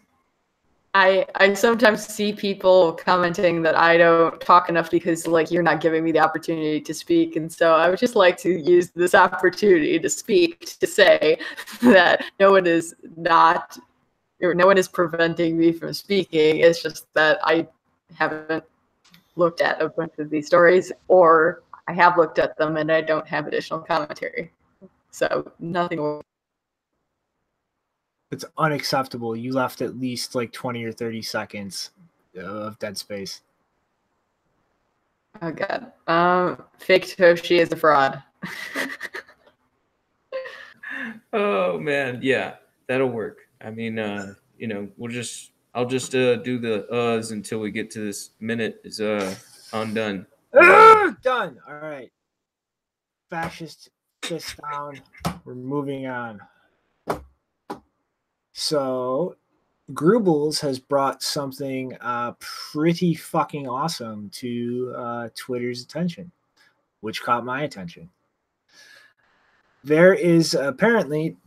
I sometimes see people commenting that I don't talk enough because like you're not giving me the opportunity to speak, and so I would just like to use this opportunity to speak to say that no one is preventing me from speaking. It's just that I haven't looked at a bunch of these stories, or I have looked at them and I don't have additional commentary. So nothing. It's unacceptable. You left at least like 20 or 30 seconds of dead space. Oh god. Faketoshi is a fraud. Oh man, yeah, that'll work. I mean, I'll just do the uhs until we get to this minute is undone. Done. All right. Fascist fist down. We're moving on. So, Grubles has brought something pretty fucking awesome to Twitter's attention, which caught my attention. There is apparently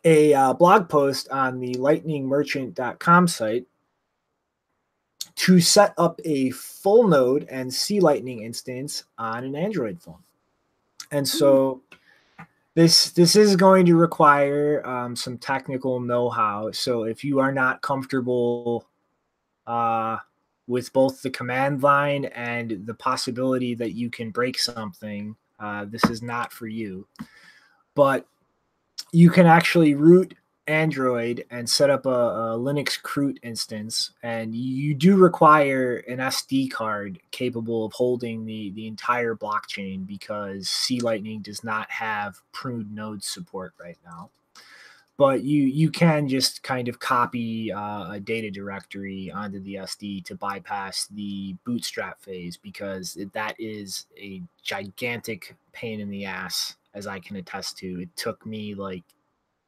a blog post on the lightningmerchant.com site to set up a full node and C Lightning instance on an Android phone. And so this is going to require some technical know-how. So if you are not comfortable with both the command line and the possibility that you can break something, this is not for you. But you can actually root Android and set up a Linux Crute instance, and you do require an SD card capable of holding the entire blockchain because C Lightning does not have pruned node support right now. But you can just kind of copy a data directory onto the SD to bypass the bootstrap phase, because that is a gigantic pain in the ass, as I can attest to. It took me like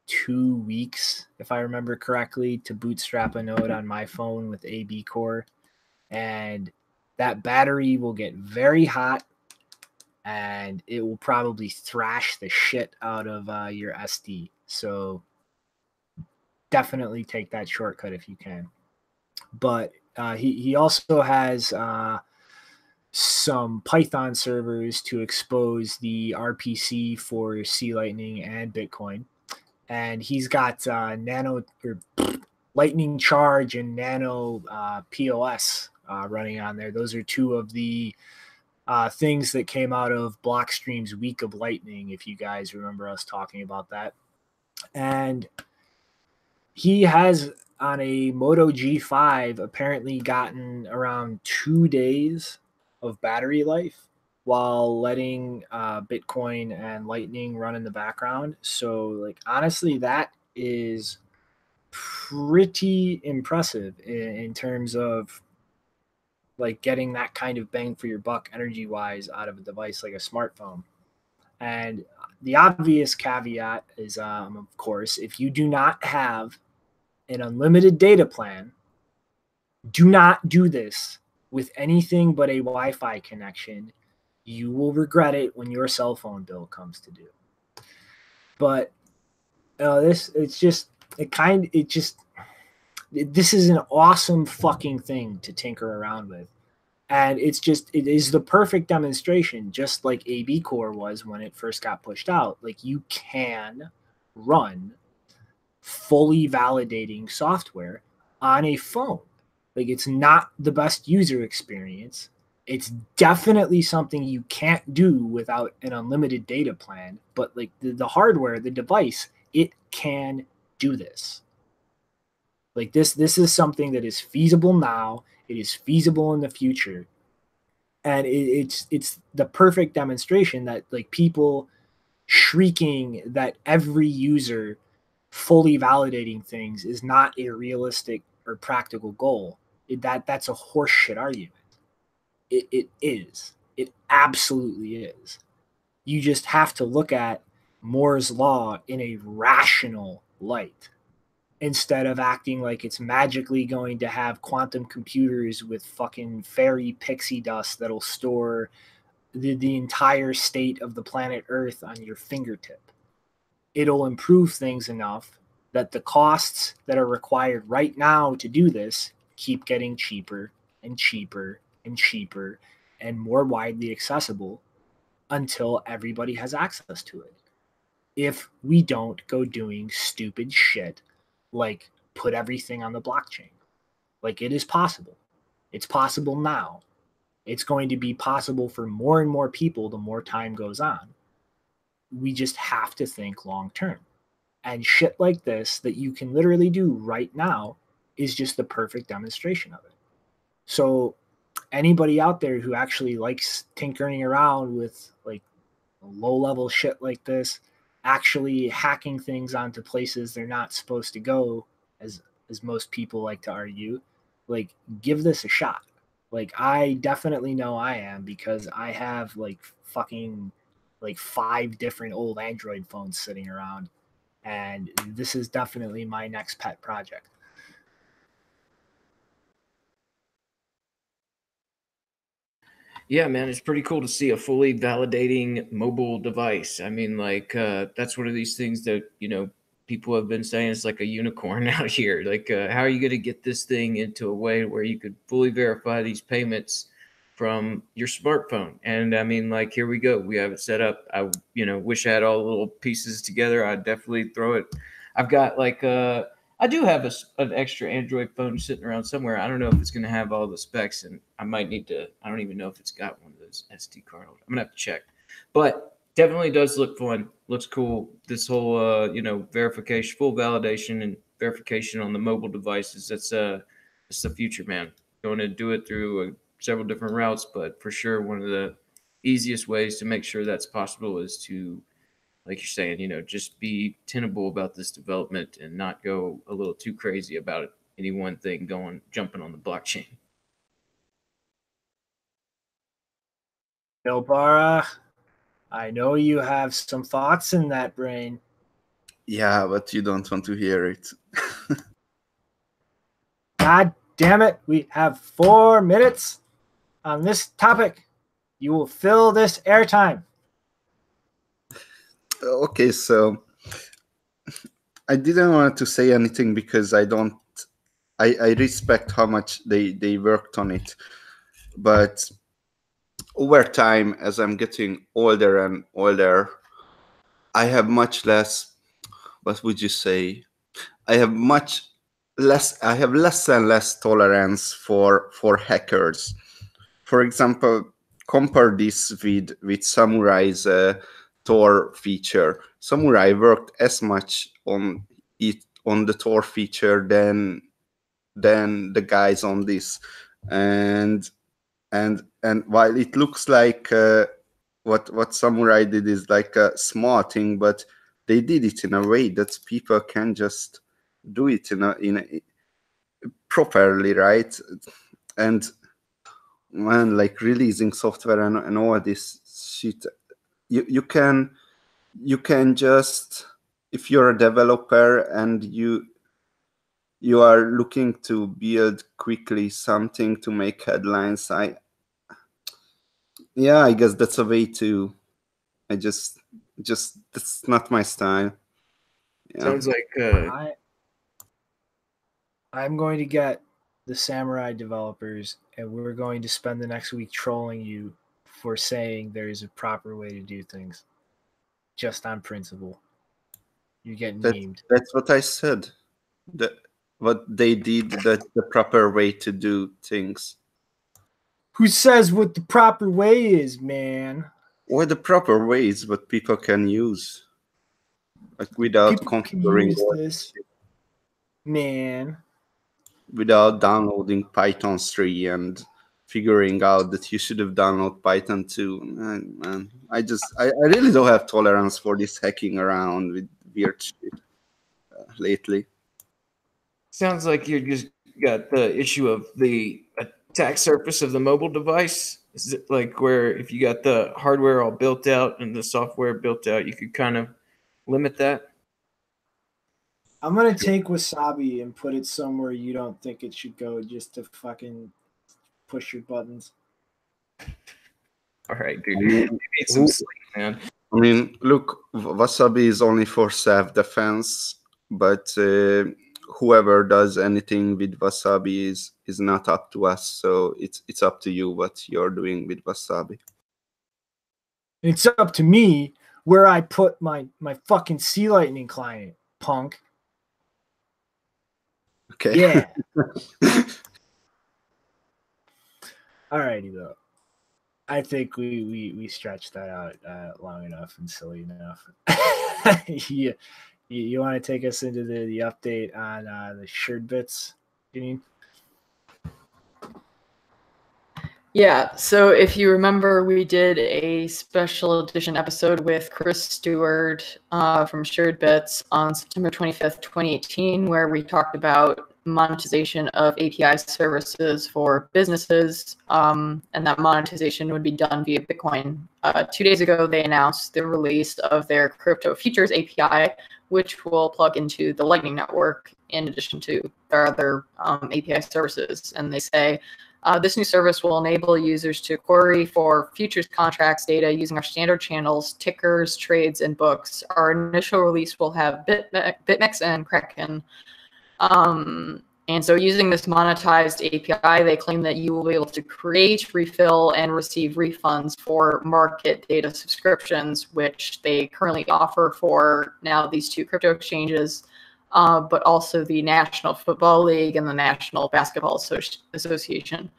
2 weeks, if I remember correctly, to bootstrap a node on my phone with AB Core. And that battery will get very hot, and it will probably thrash the shit out of your SD. So definitely take that shortcut if you can. But he also has some Python servers to expose the RPC for C Lightning and Bitcoin. And he's got Lightning Charge and Nano POS running on there. Those are two of the things that came out of Blockstream's Week of Lightning, if you guys remember us talking about that. And he has, on a Moto G5, apparently gotten around 2 days of battery life while letting Bitcoin and Lightning run in the background. So, like, honestly, that is pretty impressive in terms of like getting that kind of bang for your buck energy wise out of a device like a smartphone. And the obvious caveat is, of course, if you do not have an unlimited data plan, do not do this with anything but a Wi-Fi connection. You will regret it when your cell phone bill comes to due. But this is an awesome fucking thing to tinker around with. And it is the perfect demonstration, just like AB Core was when it first got pushed out. Like, you can run fully validating software on a phone. Like, it's not the best user experience. It's definitely something you can't do without an unlimited data plan, but like the hardware, the device, it can do this. Like this is something that is feasible now. It is feasible in the future. And it's the perfect demonstration that like people shrieking that every user fully validating things is not a realistic or practical goal. That's a horseshit argument. It is. It absolutely is. You just have to look at Moore's law in a rational light. instead of acting like it's magically going to have quantum computers with fucking fairy pixie dust that'll store the entire state of the planet Earth on your fingertip. It'll improve things enough that the costs that are required right now to do this keep getting cheaper and cheaper and cheaper and more widely accessible until everybody has access to it. If we don't go doing stupid shit like put everything on the blockchain. Like, it is possible. It's possible now. It's going to be possible for more and more people the more time goes on. We just have to think long term. And shit like this that you can literally do right now is just the perfect demonstration of it. So anybody out there who actually likes tinkering around with like low level shit like this, actually hacking things onto places they're not supposed to go, as most people like to argue, like, give this a shot. Like, I definitely know I am, because I have like fucking like 5 different old Android phones sitting around, and this is definitely my next pet project. Yeah, man, it's pretty cool to see a fully validating mobile device. I mean, like, that's one of these things that, you know, people have been saying it's like a unicorn out here. Like, how are you going to get this thing into a way where you could fully verify these payments from your smartphone? And I mean, like, here we go. We have it set up. I, you know, wish I had all the little pieces together. I'd definitely throw it. I've got like, I do have an extra Android phone sitting around somewhere. I don't know if it's going to have all the specs, and I might need to. I don't even know if it's got one of those SD card holders. I'm going to have to check. But definitely does look fun. Looks cool. This whole, you know, verification, full validation and verification on the mobile devices. That's the future, man. Going to do it through several different routes, but for sure, one of the easiest ways to make sure that's possible is to, like you're saying, you know, just be tenable about this development and not go a little too crazy about it. Any one thing jumping on the blockchain. Bilbara, I know you have some thoughts in that brain. Yeah, but you don't want to hear it. God damn it, we have 4 minutes on this topic. You will fill this airtime. Okay, so I didn't want to say anything because I respect how much they worked on it. But over time, as I'm getting older and older, I have much less, what would you say? I have less and less tolerance for hackers. For example, compare this with Samurai's Tor feature. Samourai worked as much on the Tor feature than the guys on this, and while it looks like what Samourai did is like a small thing, but they did it in a way that people can just do it in a properly, right? And man, like releasing software and all this shit, you can just, if you're a developer and you are looking to build quickly something to make headlines, I guess that's a way to. I just that's not my style. Yeah. Sounds like I'm going to get the Samurai developers, and we're going to spend the next week trolling you for saying there is a proper way to do things, just on principle. You're getting memed. That's what I said. What they did, that's the proper way to do things. Who says what the proper way is, man? Or the proper way is what people can use, like without People configuring can use this, man. Without downloading Python 3 and figuring out that you should have downloaded Python 2. Man, I really don't have tolerance for this hacking around with weird shit lately. Sounds like you just got the issue of the attack surface of the mobile device. Is it like where if you got the hardware all built out and the software built out, you could kind of limit that? I'm gonna take wasabi and put it somewhere you don't think it should go, just to fucking push your buttons. All right, dude. I You mean, need some sleep, man. I mean, look, wasabi is only for self-defense, but whoever does anything with wasabi is not up to us. So it's up to you what you're doing with wasabi. It's up to me where I put my fucking Sea Lightning client, punk. Okay. Yeah. Alrighty though. I think we stretched that out long enough and silly enough. Yeah. You want to take us into the update on the Suredbits, Janine? Yeah, so if you remember, we did a special edition episode with Chris Stewart from Suredbits on September 25th, 2018, where we talked about monetization of API services for businesses, and that monetization would be done via Bitcoin. 2 days ago, they announced the release of their crypto futures API, which will plug into the Lightning Network in addition to their other API services. And they say, this new service will enable users to query for futures contracts data using our standard channels, tickers, trades, and books. Our initial release will have BitMEX and Kraken. And so using this monetized API, they claim that you will be able to create, refill, and receive refunds for market data subscriptions, which they currently offer for now these two crypto exchanges, but also the National Football League and the National Basketball Association.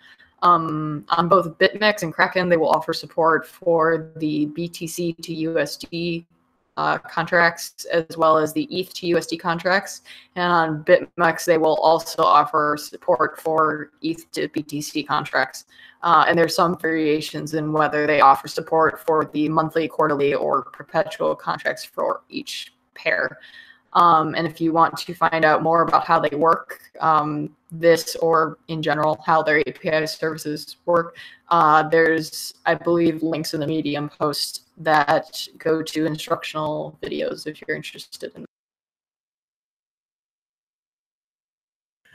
On both BitMEX and Kraken, they will offer support for the BTC to USD contracts, as well as the ETH to USD contracts. And on BitMEX, they will also offer support for ETH to BTC contracts. And there's some variations in whether they offer support for the monthly, quarterly, or perpetual contracts for each pair. And if you want to find out more about how they work, this or in general how their API services work, there's, I believe, links in the Medium post that go to instructional videos if you're interested in.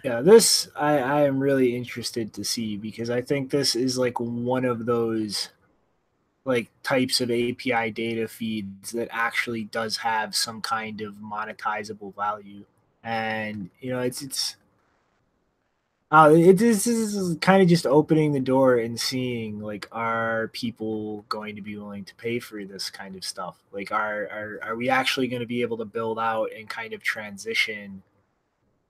Yeah, this I am really interested to see, because I think this is like one of those like types of API data feeds that actually does have some kind of monetizable value. And this is kind of just opening the door and seeing, like, are people going to be willing to pay for this kind of stuff? Like, are we actually going to be able to build out and kind of transition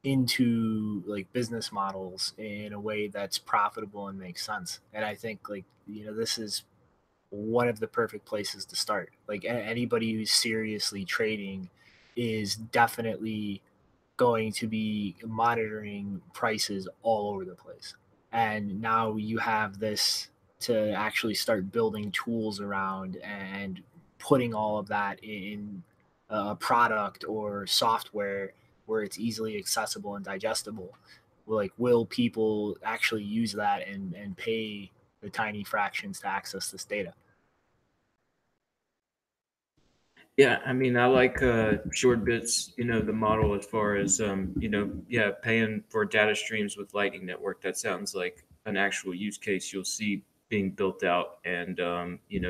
into like business models in a way that's profitable and makes sense? And I think, like, this is one of the perfect places to start. Like, anybody who's seriously trading is definitely going to be monitoring prices all over the place. And now you have this to actually start building tools around and putting all of that in a product or software where it's easily accessible and digestible. Like, will people actually use that and pay the tiny fractions to access this data? Yeah, I mean, I like Suredbits, the model as far as, paying for data streams with Lightning Network. That sounds like an actual use case you'll see being built out. And,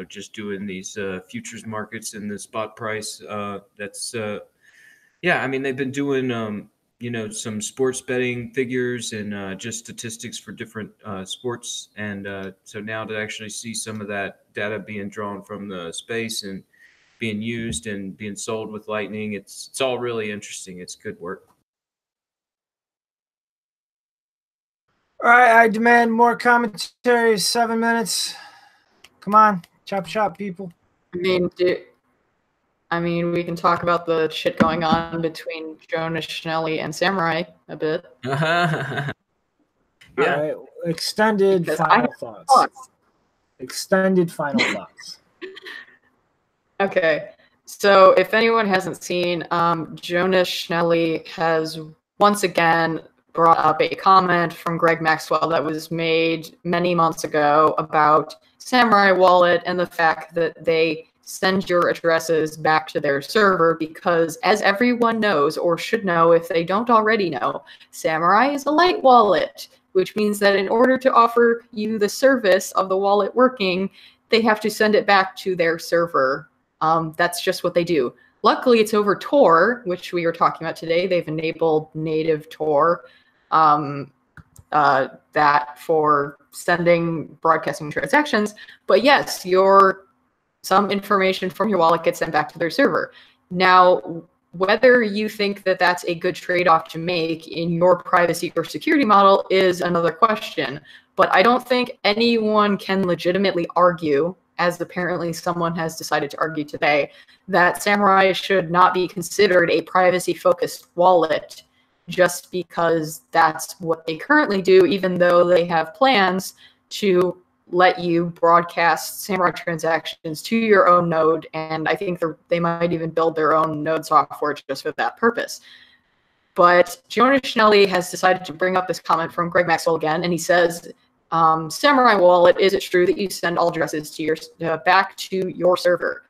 just doing these futures markets in the spot price. I mean, they've been doing, some sports betting figures and just statistics for different sports. And so now to actually see some of that data being drawn from the space and being used and being sold with Lightning, it's all really interesting. It's good work. All right, I demand more commentary. 7 minutes. Come on, chop people. I mean, we can talk about the shit going on between Jonas Schnelly and Samourai a bit. Yeah. All right, extended Because final thoughts. Extended final thoughts. Okay, so if anyone hasn't seen, Jonas Schnelly has once again brought up a comment from Greg Maxwell that was made many months ago about Samourai Wallet and the fact that they send your addresses back to their server because, as everyone knows or should know if they don't already know, Samourai is a light wallet, which means that in order to offer you the service of the wallet working, they have to send it back to their server. That's just what they do. Luckily, it's over Tor, which we were talking about today. They've enabled native Tor that for sending, broadcasting transactions. But yes, some information from your wallet gets sent back to their server. Now, whether you think that that's a good trade-off to make in your privacy or security model is another question. But I don't think anyone can legitimately argue, as apparently someone has decided to argue today, that Samourai should not be considered a privacy-focused wallet just because that's what they currently do, even though they have plans to let you broadcast Samourai transactions to your own node, and I think they might even build their own node software just for that purpose. But Jonas Schnelli has decided to bring up this comment from Greg Maxwell again, and he says, Samourai wallet, is it true that you send all addresses to back to your server?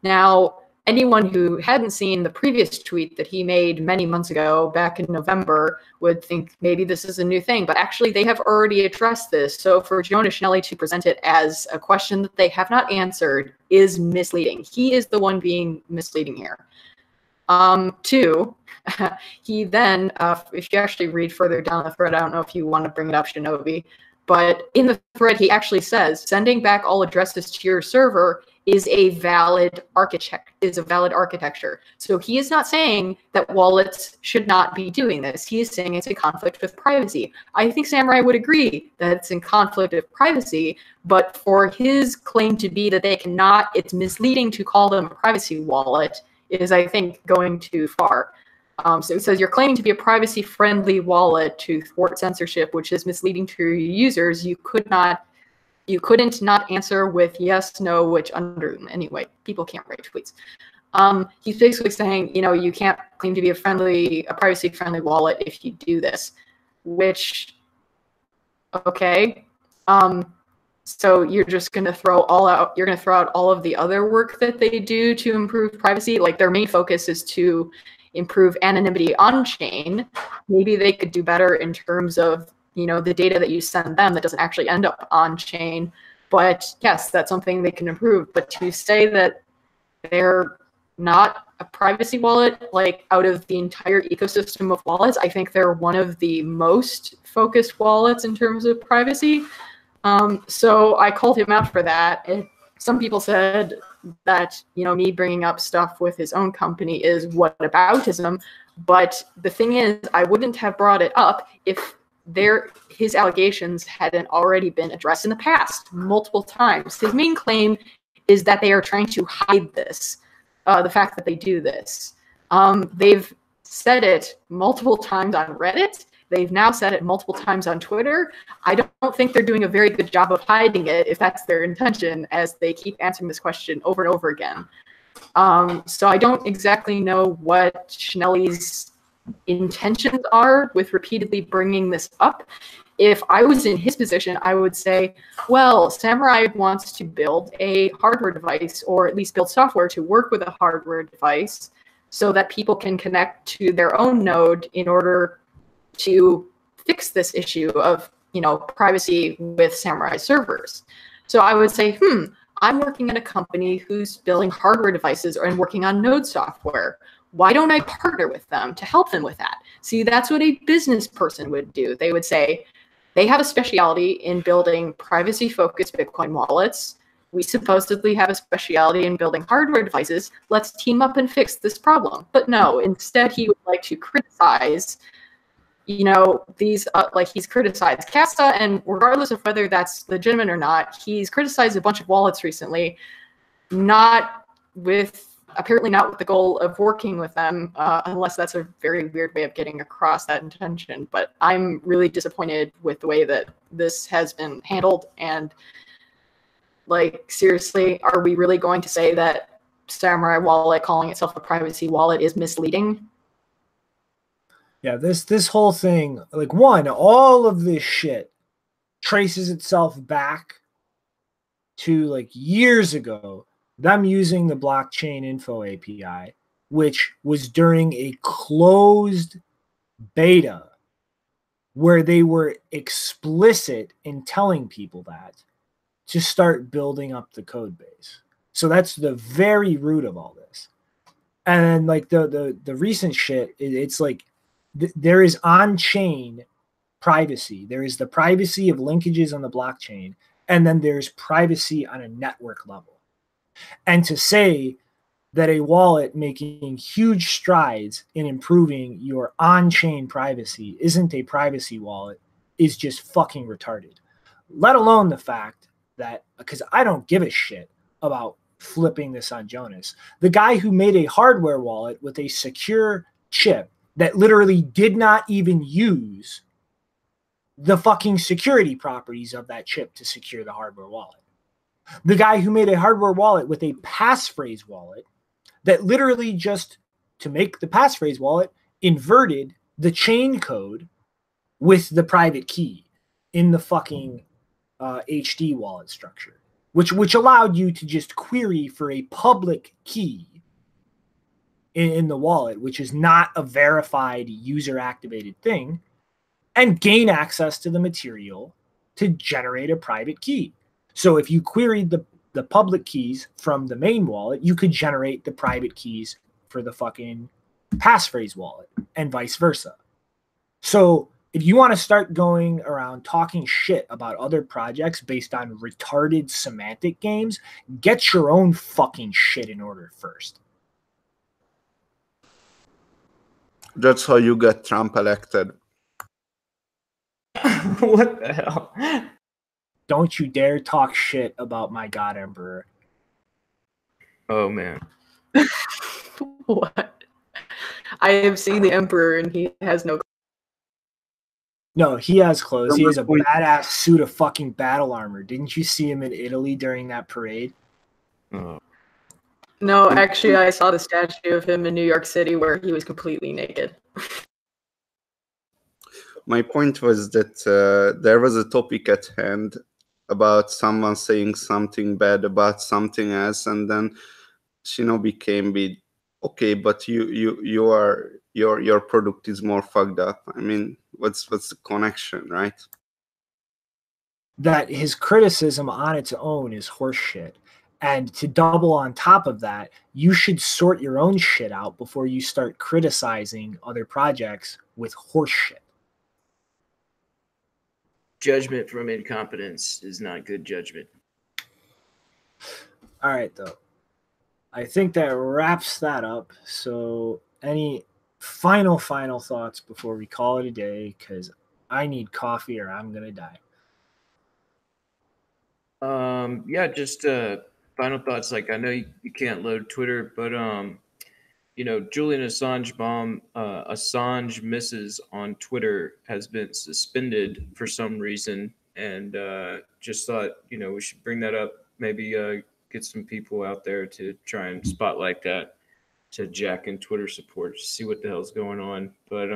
Now, anyone who hadn't seen the previous tweet that he made many months ago, back in November, would think maybe this is a new thing, but actually they have already addressed this. So for Jonas Schnelli to present it as a question that they have not answered is misleading. He is the one being misleading here. Two, he then, if you actually read further down the thread, I don't know if you want to bring it up, Shinobi, but in the thread he actually says, sending back all addresses to your server is a valid architecture. So he is not saying that wallets should not be doing this. He is saying it's a conflict with privacy. I think Samourai would agree that it's in conflict with privacy, but for his claim to be that they cannot, it's misleading to call them a privacy wallet is, I think, going too far. So it says you're claiming to be a privacy-friendly wallet to thwart censorship, which is misleading to your users. You couldn't not answer with yes, no, which anyway, people can't write tweets. He's basically saying, you can't claim to be a privacy-friendly wallet if you do this, which, okay. So you're just going to throw out all of the other work that they do to improve privacy. Like their main focus is to improve anonymity on chain. Maybe they could do better in terms of the data that you send them that doesn't actually end up on chain. But yes, that's something they can improve. But to say that they're not a privacy wallet, like out of the entire ecosystem of wallets, I think they're one of the most focused wallets in terms of privacy. So I called him out for that. And some people said that, me bringing up stuff with his own company is whataboutism. But the thing is, I wouldn't have brought it up if his allegations hadn't already been addressed in the past multiple times. His main claim is that they are trying to hide this, the fact that they do this. They've said it multiple times on Reddit. They've now said it multiple times on Twitter. I don't think they're doing a very good job of hiding it, if that's their intention, as they keep answering this question over and over again. So I don't exactly know what Schnelli's intentions are with repeatedly bringing this up. If I was in his position, I would say, well, Samourai wants to build a hardware device, or at least build software to work with a hardware device so that people can connect to their own node in order to fix this issue of, privacy with Samourai servers. So I would say, I'm working at a company who's building hardware devices and working on node software. Why don't I partner with them to help them with that? See, that's what a business person would do. They would say, they have a specialty in building privacy-focused Bitcoin wallets. We supposedly have a specialty in building hardware devices. Let's team up and fix this problem. But no, instead he would like to criticize these, he's criticized Casta, and regardless of whether that's legitimate or not, he's criticized a bunch of wallets recently, apparently not with the goal of working with them, unless that's a very weird way of getting across that intention. But I'm really disappointed with the way that this has been handled. And seriously, are we really going to say that Samourai wallet calling itself a privacy wallet is misleading? Yeah, this whole thing, all of this shit traces itself back to years ago them using the blockchain info API, which was during a closed beta where they were explicit in telling people that, to start building up the code base. So that's the very root of all this. And like the recent shit, it's like there is on-chain privacy. There is the privacy of linkages on the blockchain, and then there's privacy on a network level. And to say that a wallet making huge strides in improving your on-chain privacy isn't a privacy wallet is just fucking retarded. Let alone the fact that, because I don't give a shit about flipping this on Jonas, the guy who made a hardware wallet with a secure chip that literally did not even use the fucking security properties of that chip to secure the hardware wallet. The guy who made a hardware wallet with a passphrase wallet that literally just, to make the passphrase wallet, inverted the chain code with the private key in the fucking HD wallet structure, which allowed you to just query for a public key in the wallet, which is not a verified user activated thing, and gain access to the material to generate a private key. So if you queried the public keys from the main wallet, you could generate the private keys for the fucking passphrase wallet, and vice versa. So if you want to start going around talking shit about other projects based on retarded semantic games, get your own fucking shit in order first. That's how you get Trump elected. What the hell? Don't you dare talk shit about my God Emperor. Oh, man. What? I have seen the Emperor and he has no. No, he has clothes. He has a badass suit of fucking battle armor. Didn't you see him in Italy during that parade? Oh. No, actually, I saw the statue of him in New York City where he was completely naked. My point was that there was a topic at hand about someone saying something bad about something else, and then Shinobi came with, okay, but your product is more fucked up. I mean, what's the connection, right? That his criticism on its own is horseshit. And to double on top of that, you should sort your own shit out before you start criticizing other projects with horseshit. Judgment from incompetence is not good judgment. All right, though. I think that wraps that up. So any final thoughts before we call it a day? Because I need coffee or I'm going to die. Yeah, just final thoughts. Like, I know you can't load Twitter, but you know, Julian Assange bomb, Assange misses on Twitter has been suspended for some reason, and just thought, you know, we should bring that up. Maybe get some people out there to try and spotlight that, to jack in Twitter support, see what the hell's going on. But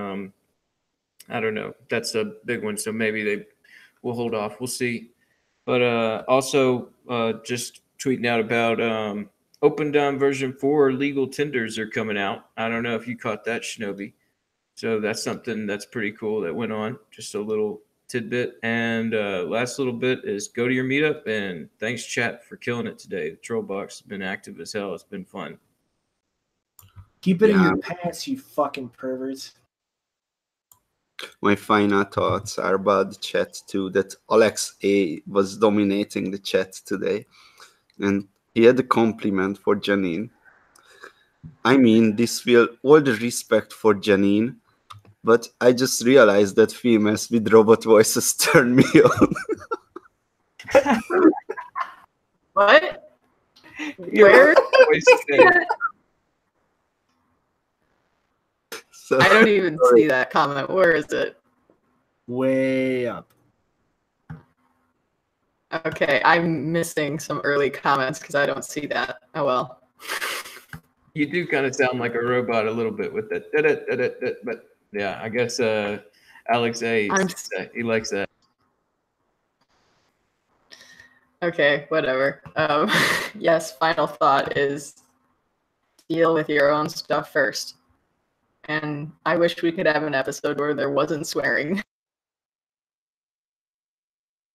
I don't know. That's a big one, so maybe they will hold off. We'll see. But also just tweeting out about Open Dom version 4 legal tenders are coming out. I don't know if you caught that, Shinobi. So that's something that's pretty cool that went on. Just a little tidbit. And last little bit is go to your meetup. And thanks, chat, for killing it today. The troll box has been active as hell. It's been fun. Keep it in your pants, you fucking perverts. My final thoughts are about the chat too, that Alex A was dominating the chat today. And he had a compliment for Janine. I mean, this will all the respect for Janine, but I just realized that females with robot voices turn me on. What? Where? So, I don't even see that comment. Where is it? Way up. Okay, I'm missing some early comments because I don't see that. Oh well. You do kind of sound like a robot a little bit with that. But yeah, I guess Alex A, he likes that. Okay, whatever. Yes, final thought is deal with your own stuff first. And I wish we could have an episode where there wasn't swearing.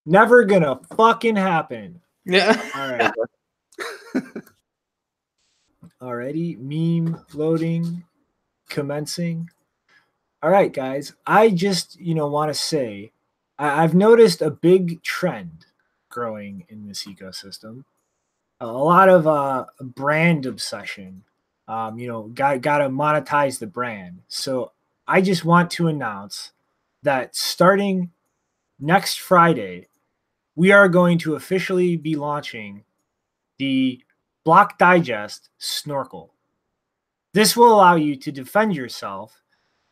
Never gonna fucking happen. Yeah. All right. Alrighty, meme loading, commencing. All right, guys. I just, want to say I've noticed a big trend growing in this ecosystem. A lot of brand obsession. Got to monetize the brand. So I just want to announce that starting next Friday, we are going to officially be launching the Block Digest Snorkel. This will allow you to defend yourself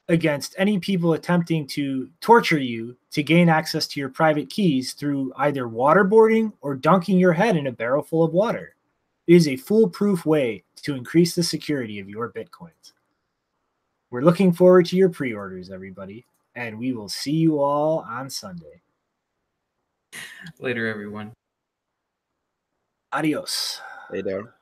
against any people attempting to torture you to gain access to your private keys through either waterboarding or dunking your head in a barrel full of water. It is a foolproof way to increase the security of your Bitcoins. We're looking forward to your pre-orders, everybody, and we will see you all on Sunday. Later, everyone. Adios. Hey there.